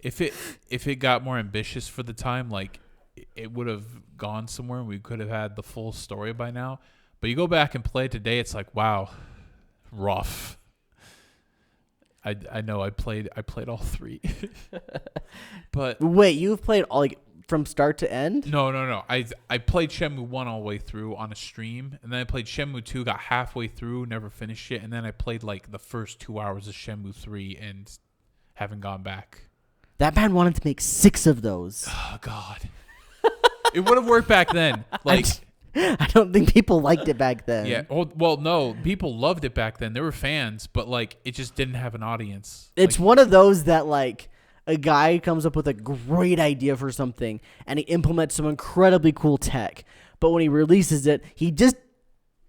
if it got more ambitious for the time, like it would have gone somewhere and we could have had the full story by now. But you go back and play it today, it's like, wow, rough. I know I played all three. But Wait, you've played all like from start to end? no. I played Shenmue 1 all the way through on a stream, and then I played Shenmue 2, got halfway through, never finished it, and then I played like the first 2 hours of Shenmue 3 and haven't gone back. That man wanted to make 6 of those. Oh God. It would have worked back then. Like I don't think people liked it back then. yeah. Well, no, people loved it back then. There were fans, but like it just didn't have an audience. It's Like, one of those that like a guy comes up with a great idea for something and he implements some incredibly cool tech, but when he releases it, he just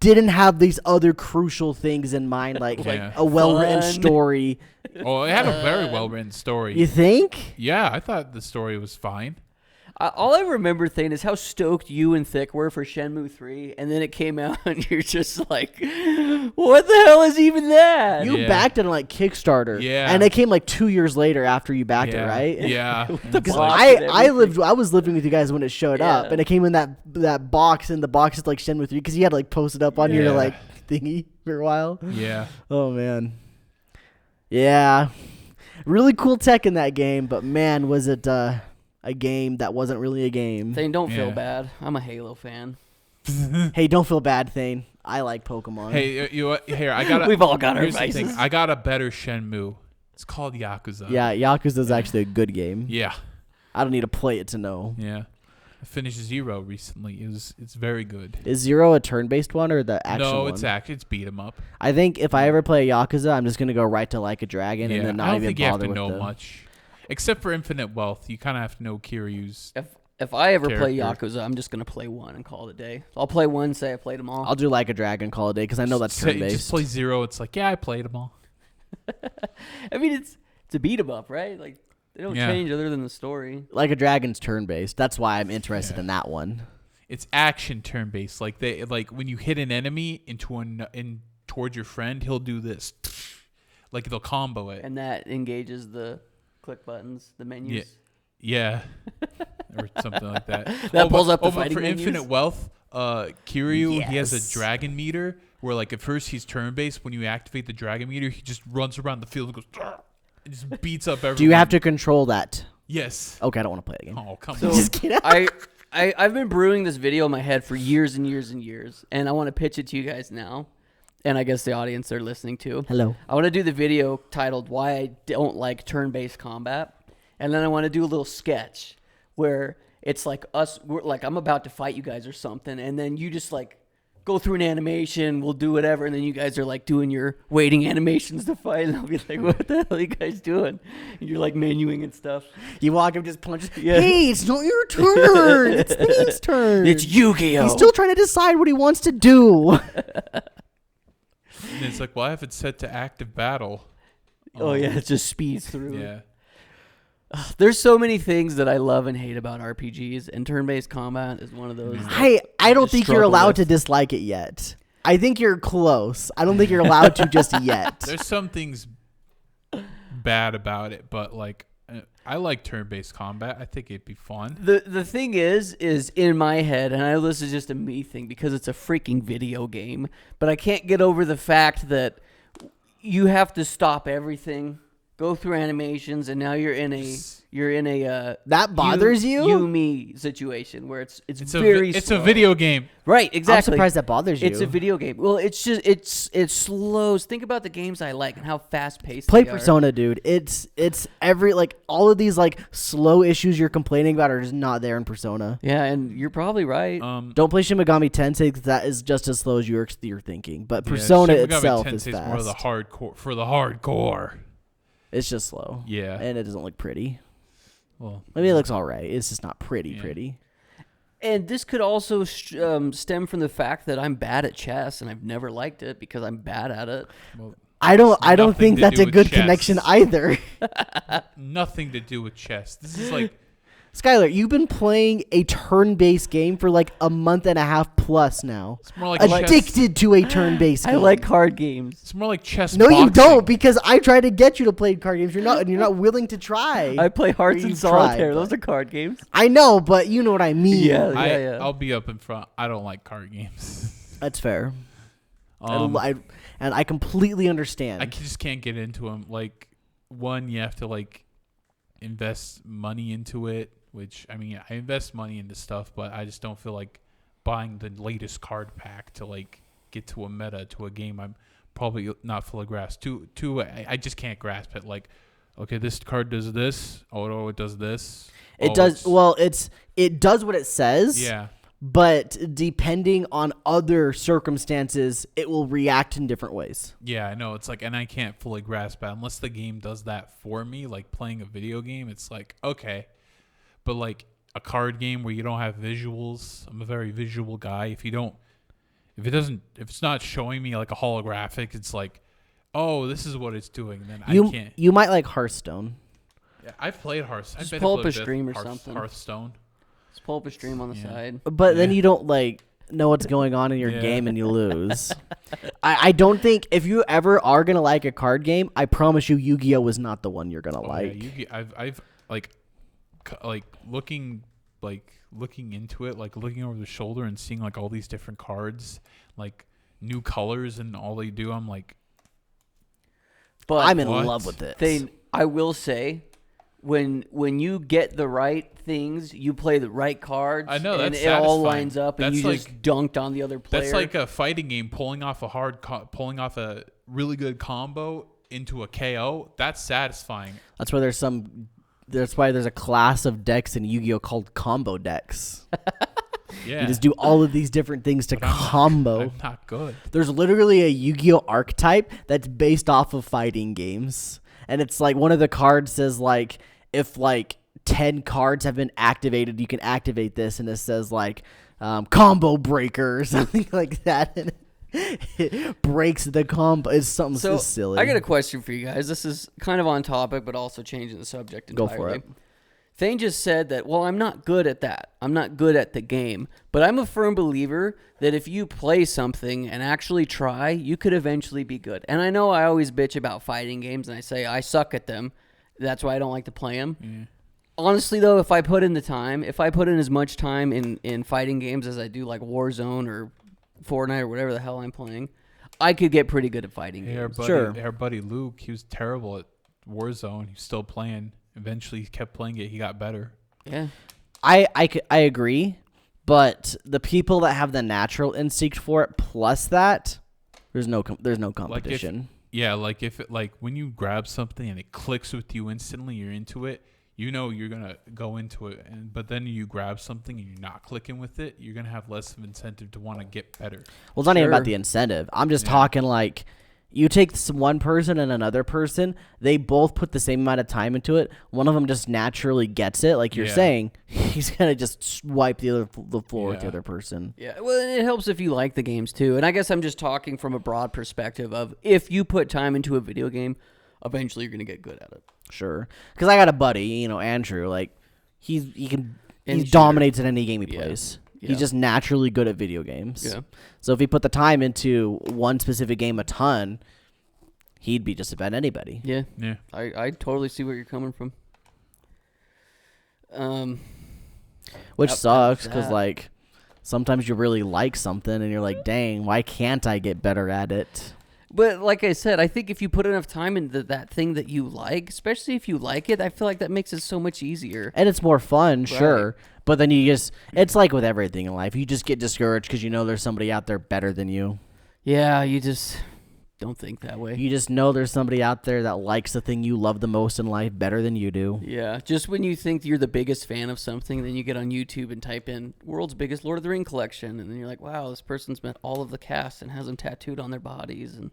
didn't have these other crucial things in mind, like Yeah. a well-written Fun. story. oh, it had a very well written story. You think? Yeah, I thought the story was fine. All I remember thinking is how stoked you and Thick were for Shenmue 3, and then it came out, and you're just like, what the hell is even that? You Yeah. backed it on like Kickstarter, Yeah. and it came like 2 years later after you backed Yeah. it, right? Yeah. And the it's box like- and I everything. was living with you guys when it showed up, Yeah. and it came in that box, and the box is like Shenmue 3 because you had to like post it up on your Yeah. like thingy for a while. yeah. Oh man, yeah, really cool tech in that game, but man, was it a game that wasn't really a game. Thane, don't feel Yeah. bad. I'm a Halo fan. Hey, don't feel bad, Thane. I like Pokemon. Hey, here I got. We've all got our Here's the thing. vices. I got a better Shenmue. It's called Yakuza. Yeah, Yakuza's actually a good game. Yeah. I don't need to play it to know. Yeah. I finished Zero recently. It's very good. Is Zero a turn-based one or the action No, one? it's beat 'em up. I think if I ever play Yakuza, I'm just gonna go right to Like a Dragon and then I not don't even think you have bother to with know the. much, except for Infinite Wealth. You kind of have to know Kiryu's. If I ever play Character. Yakuza, I'm just going to play one and call it a day. I'll play one, say I played them all. I'll do Like a Dragon, call it a day because I know that's Say- turn-based. Just play Zero. It's like, yeah, I played them all. I mean, it's a beat 'em up, right? Like, they don't Yeah. change other than the story. Like a Dragon's turn-based. That's why I'm interested Yeah. in that one. It's action turn based. Like when you hit an enemy in towards your friend, he'll do this. Like they'll combo it. And that engages the click buttons, the menus. Yeah. Or something like that. That pulls up the but fighting for menus? Infinite Wealth, Kiryu, he has Yes. a dragon meter where like at first he's turn based. When you activate the dragon meter, he just runs around the field and goes and just beats up everyone. Do you have to control that? Yes. Okay, I don't want to play the game. Oh, come So- on. Just kidding. I've been brewing this video in my head for years and years and years, and I want to pitch it to you guys now, and I guess the audience they're listening to. Hello. I want to do the video titled "Why I Don't Like Turn-Based Combat," and then I want to do a little sketch where it's like like I'm about to fight you guys or something, and then you just like go through an animation, we'll do whatever, and then you guys are like doing your waiting animations to fight, and I'll be like, "What the hell are you guys doing?" And you're like menuing and stuff. You walk up, just punch. Yeah. Hey, it's not your turn. It's Thane's turn. It's Yu-Gi-Oh. He's still trying to decide what he wants to do. And it's like, well, I have it set to active battle. Oh yeah, it just speeds through. Yeah. There's so many things that I love and hate about RPGs, and turn-based combat is one of those. I don't just think you're struggle allowed with. to dislike it yet. I think you're close. I don't think you're allowed to just yet. There's some things bad about it, but like I like turn-based combat. I think it'd be fun. The thing is in my head, and I know this is just a me thing because it's a freaking video game, but I can't get over the fact that you have to stop everything, go through animations, and now you're in a That bothers you? me situation where it's It's very a slow. video game. Right, I'm exactly. surprised that bothers you. It's a video game. Well, it's just it slows. Think about the games I like and how fast paced Play they are. Persona, dude. It's every like all of these like slow issues you're complaining about are just not there in Persona. Yeah, and you're probably right. Don't play Shin Megami Tensei because that is just as slow as you're thinking. But Yeah, Persona Shin Megami itself Tensei is fast. more of the hardcore for the hardcore. It's just slow. Yeah. And it doesn't look pretty. Well, Maybe it looks all right. It's just not pretty. Yeah. Pretty. And this could also stem from the fact that I'm bad at chess, and I've never liked it because I'm bad at it. well, I don't nothing think to that's do a with good chess. connection either. nothing to do with chess. This is like Skylar, you've been playing a turn-based game for like a month and a half plus now. it's more like Addicted to a turn-based game. I like card games. It's more like chess. No, you boxing. don't, because I try to get you to play card games. You're not willing to try. I play Hearts Or and you Solitaire. tried, Those are card games. I know, but you know what I mean. Yeah. I'll be up in front. I don't like card games. That's fair. And I completely understand. I just can't get into them. Like, one, you have to like invest money into it, which I mean, I invest money into stuff, but I just don't feel like buying the latest card pack to like get to a meta to a game I'm probably not fully grasp. I just can't grasp it. Like, okay, this card does this. Oh no, it does this. It does well. It does what it says. Yeah. But depending on other circumstances, it will react in different ways. Yeah, I know. It's like, and I can't fully grasp it unless the game does that for me. Like playing a video game, it's like, okay. But like a card game where you don't have visuals, I'm a very visual guy. If it's not showing me like a holographic, it's like, oh, this is what it's doing. Then I can't. You might like Hearthstone. Yeah, I've played Hearthstone. Just pull up a stream or something. Hearthstone. Just pull up a stream on the side. But then Yeah. you don't like know what's going on in your Yeah. game and you lose. I don't think if you ever are gonna like a card game, I promise you Yu-Gi-Oh is not the one you're gonna like. Yeah, I've like looking into it, like looking over the shoulder and seeing like all these different cards, like new colors and all they do. I'm like, But I'm in What? love with it. I will say, when you get the right things, you play the right cards. I know, and that's it all satisfying. lines up, and That's you like- just dunked on the other player. that's like a fighting game pulling off a really good combo into a KO. That's satisfying. That's why there's a class of decks in Yu-Gi-Oh called combo decks. Yeah. You just do all of these different things to But I'm not- combo. I'm not good. There's literally a Yu-Gi-Oh archetype that's based off of fighting games. And it's like one of the cards says like if like 10 cards have been activated, you can activate this, and it says like combo breaker or something like that. And it breaks the combo. It's something so silly. I got a question for you guys. This is kind of on topic, but also changing the subject entirely. Go for it. Thane just said that, well, I'm not good at that. I'm not good at the game. But I'm a firm believer that if you play something and actually try, you could eventually be good. And I know I always bitch about fighting games, and I say I suck at them. That's why I don't like to play them. Yeah. Honestly, though, if I put in the time, if I put in as much time in fighting games as I do like Warzone or Fortnite or whatever the hell I'm playing, I could get pretty good at fighting Hey, our games. buddy, our buddy Luke, he was terrible at Warzone. He's still playing. Eventually, he kept playing it. He got better. Yeah. I agree, but the people that have the natural instinct for it, plus that, there's no competition. Like if it, like when you grab something and it clicks with you instantly, you're into it. You know you're gonna go into it, but then you grab something and you're not clicking with it. You're gonna have less of incentive to want to get better. Well, it's not even Sure. about the incentive. I'm just talking like you take one person and another person, they both put the same amount of time into it. One of them just naturally gets it, like you're Yeah. saying. He's gonna just wipe the floor with the Yeah. other person. Yeah, well, it helps if you like the games too. And I guess I'm just talking from a broad perspective of if you put time into a video game, eventually you're going to get good at it. Sure, because I got a buddy, Andrew. Like he And dominates in any game he Yeah. plays. Yeah. He's just naturally good at video games. Yeah. So if he put the time into one specific game a ton, he'd be just about anybody. Yeah, Yeah. I totally see where you're coming from. Which Yep, sucks because that. like sometimes you really like something and you're like, dang, why can't I get better at it? But like I said, I think if you put enough time into that thing that you like, especially if you like it, I feel like that makes it so much easier. And it's more fun, Right. sure. But then it's like with everything in life. You just get discouraged because you know there's somebody out there better than you. Yeah, you just don't think that way. You just know there's somebody out there that likes the thing you love the most in life better than you do. Yeah, just when you think you're the biggest fan of something, then you get on YouTube and type in world's biggest Lord of the Ring collection, and then you're like, wow, this person's met all of the cast and has them tattooed on their bodies, and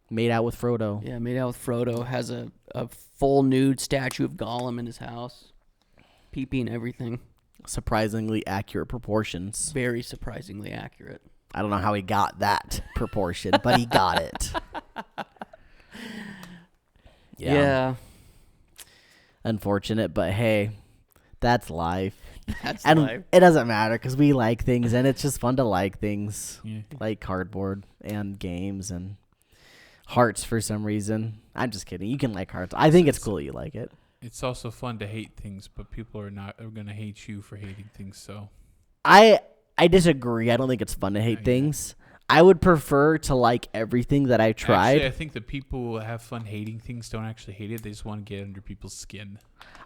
Made out with Frodo. yeah, made out with Frodo, has a full nude statue of Gollum in his house, pee-pee and everything. Surprisingly accurate proportions. Very surprisingly accurate. I don't know how he got that proportion, but he got it. Yeah, Unfortunate, but hey, that's life. that's And life. it doesn't matter because we like things, and it's just fun to like things. Yeah. Like cardboard and games and hearts for some reason. I'm just kidding. You can like hearts. I think it's cool you like it. It's also fun to hate things, but people are going to hate you for hating things. So I disagree. I don't think it's fun to hate Yeah. things. I would prefer to like everything that I tried. Actually, I think the people who have fun hating things don't actually hate it. They just want to get under people's skin.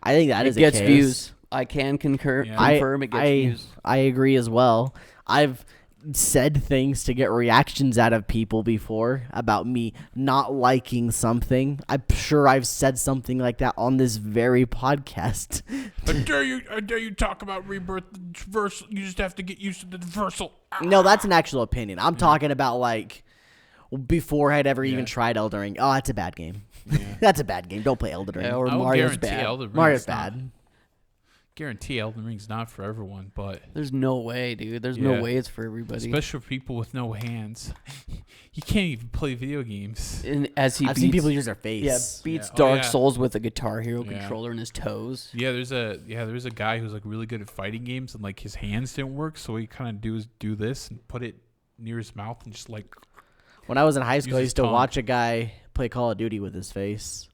I think that It is gets the case. views. I can concur. Yeah. Confirm it gets views. I agree as well. I've said things to get reactions out of people before about me not liking something. I'm sure I've said something like that on this very podcast. How dare you talk about rebirth, reversal? You just have to get used to the reversal. No, that's an actual opinion. I'm talking about like before I'd ever even Yeah. tried Elden Ring. Oh, that's a bad game. Yeah. That's a bad game. Don't play Elden Ring. Yeah, or I will Mario's guarantee bad. Elden Ring's Mario's not- bad. Guarantee Elden Ring's not for everyone, but There's no way, dude. There's Yeah. no way it's for everybody. especially for people with no hands, you can't even play video games. And as he I've beats, seen people use their face. beats Yeah. Oh, Dark yeah. Souls with a Guitar Hero Yeah. controller in his toes. Yeah, there's a guy who's like really good at fighting games, and like his hands didn't work, so he kind of do this and put it near his mouth and just like When I was in high school, I Use used to his tongue. watch a guy play Call of Duty with his face.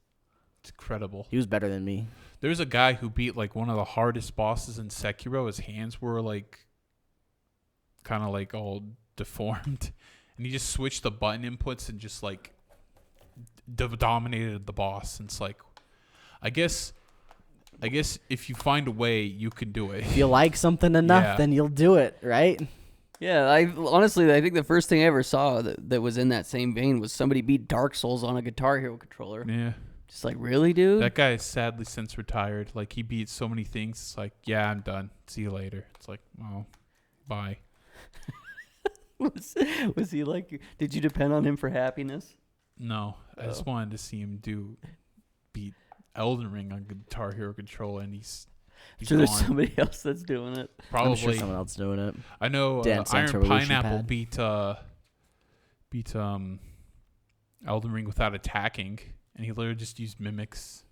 it's incredible. He was better than me. There's a guy who beat like one of the hardest bosses in Sekiro. His hands were like kind of like all deformed, and he just switched the button inputs and just like dominated the boss. And it's like, I guess if you find a way, you can do it. If you like something enough, Yeah. then you'll do it, right? Yeah, I think the first thing I ever saw that was in that same vein was somebody beat Dark Souls on a Guitar Hero controller. Yeah. Just like, really, dude? That guy is sadly since retired. Like he beat so many things. It's like, yeah, I'm done. See you later. It's like, oh, bye. was he like? Did you depend on him for happiness? No, I just wanted to see him beat Elden Ring on Guitar Hero controller, and he's So there's gone. somebody else that's doing it. Probably. I'm sure someone else doing it. I know Dance Dance Iron Revolution Pineapple pad. beat Elden Ring without attacking, and he literally just used mimics.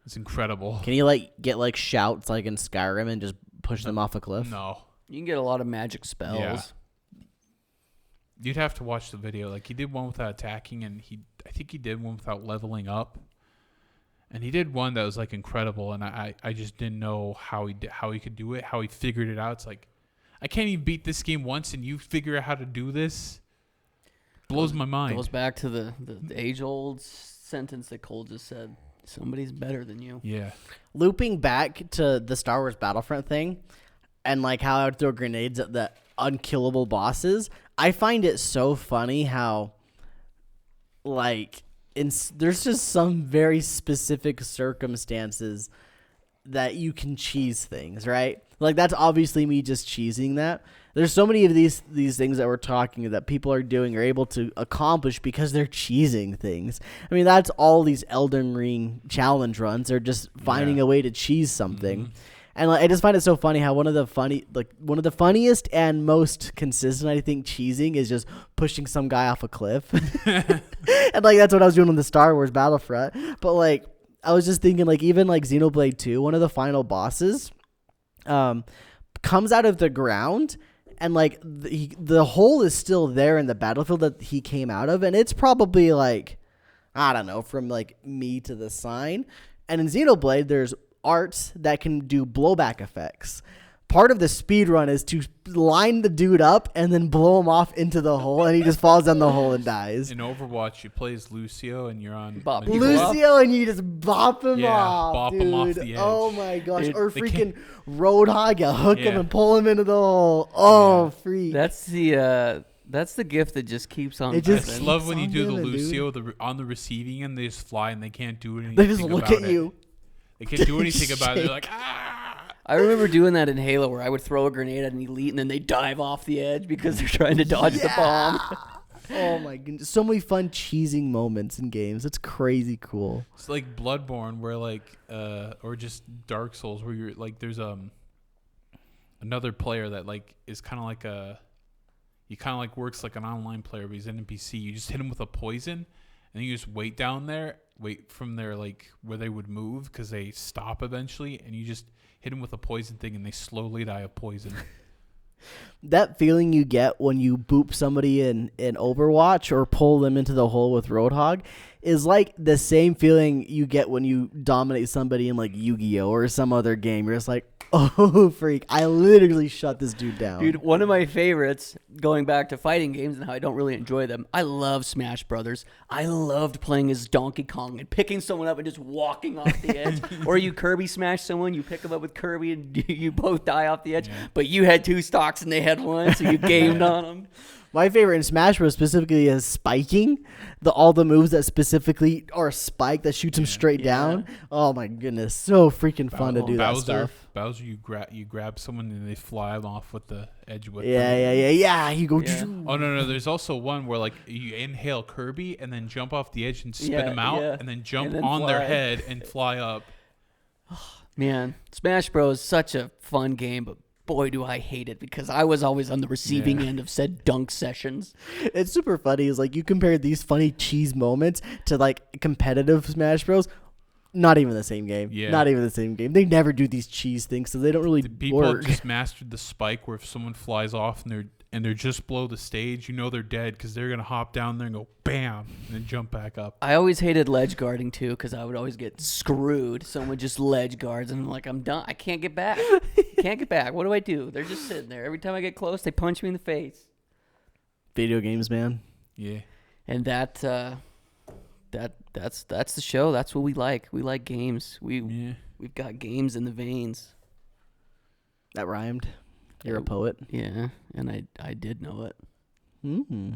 It's incredible. Can you like get like shouts like in Skyrim and just push them off a cliff? No, You can get a lot of magic spells. Yeah. you'd have to watch the video. Like he did one without attacking, and I think he did one without leveling up, and he did one that was like incredible. And I just didn't know how he could do it, how he figured it out. It's like I can't even beat this game once, and you figure out how to do this. Blows my mind. Goes back to the age-old sentence that Cole just said. Somebody's better than you. Yeah. Looping back to the Star Wars Battlefront thing and like how I would throw grenades at the unkillable bosses, I find it so funny how like there's just some very specific circumstances that you can cheese things, right? Like that's obviously me just cheesing that. There's so many of these things that we're talking that people are doing or able to accomplish because they're cheesing things. I mean, that's all these Elden Ring challenge runs. They're just finding Yeah. a way to cheese something. Mhm. And like, I just find it so funny how one of the funniest and most consistent, I think, cheesing is just pushing some guy off a cliff. And like that's what I was doing on the Star Wars Battlefront. But like I was just thinking like even like Xenoblade 2, one of the final bosses comes out of the ground and like the hole is still there in the battlefield that he came out of, and it's probably like I don't know, from like me to the sign. And in Xenoblade there's arts that can do blowback effects. part of the speed run is to line the dude up and then blow him off into the hole, and he just falls down the hole and dies. In Overwatch, you play as Lucio, and you're on Bop Medieval. people up. Lucio, and you just bop him Yeah, off, bop dude. him off the edge. Oh my gosh! Dude, or they freaking Roadhog, you hook him and pull him into the hole. Oh, Yeah. freak! That's the gift that just keeps on. It I just giving. love when you on do the giving, dude. Lucio on the receiving end. They just fly and they can't do anything. They just look about at you. They can't do anything about it. They're Shake. like, ah. I remember doing that in Halo, where I would throw a grenade at an elite and then they dive off the edge because they're trying to dodge the bomb. Oh my goodness! So many fun cheesing moments in games. It's crazy cool. It's like Bloodborne, where like, or just Dark Souls, where you're like, there's another player that like is kind of like he kind of like works like an online player, but he's an NPC. You just hit him with a poison, and you just wait down there, wait from there like where they would move because they stop eventually, and you just hit them with a poison thing, and they slowly die of poison. That feeling you get when you boop somebody in Overwatch or pull them into the hole with Roadhog is like the same feeling you get when you dominate somebody in like Yu-Gi-Oh or some other game. You're just like, oh freak! I literally shut this dude down. Dude, one of my favorites, going back to fighting games and how I don't really enjoy them, I love Smash Brothers. I loved playing as Donkey Kong and picking someone up and just walking off the edge. Or you Kirby smash someone, you pick them up with Kirby and you both die off the edge. Yeah. But you had two stocks and they had one, so you gamed on them. My favorite in Smash Bros. Specifically is spiking. All the moves that specifically are spike that shoots him straight down. Oh my goodness, so freaking fun to do that stuff. Bowser, you grab someone and they fly off with the edge whip. Yeah. You go. Yeah. Oh no! There's also one where like you inhale Kirby and then jump off the edge and spin them out, and then jump And then on their fly. head and fly up. Man, Smash Bros. Such a fun game, but boy, do I hate it because I was always on the receiving end of said dunk sessions. It's super funny. Is like you compare these funny cheese moments to like competitive Smash Bros. Not even the same game. Yeah. Not even the same game. They never do these cheese things, so they don't really The people work. just mastered the spike where if someone flies off and they're just below the stage, you know they're dead because they're gonna hop down there and go bam and then jump back up. I always hated ledge guarding too because I would always get screwed. Someone just ledge guards and I'm like, I'm done. I can't get back. Can't get back. What do I do? They're just sitting there. Every time I get close, they punch me in the face. Video games, man. Yeah. And that's the show. That's what we like. We like games. We've got games in the veins. That rhymed. You're a poet. Yeah, and I did know it. Mm-hmm.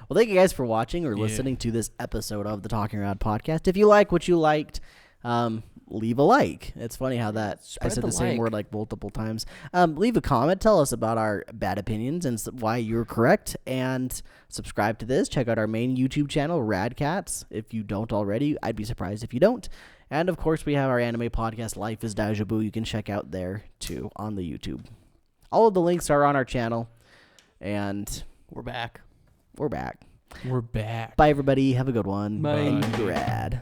Well, thank you guys for watching or listening to this episode of the Talking Around podcast. If you like what you liked, leave a like. It's funny how that I Spread said the the same like. word like multiple times. Leave a comment. Tell us about our bad opinions and why you're correct. And subscribe to this. Check out our main YouTube channel, Radkatz. If you don't already, I'd be surprised if you don't. And, of course, we have our anime podcast, Life is Deja Vu. You can check out there, too, on the YouTube. All of the links are on our channel. And We're back. we're back. We're back. Bye, everybody. Have a good one. Bye. And grad.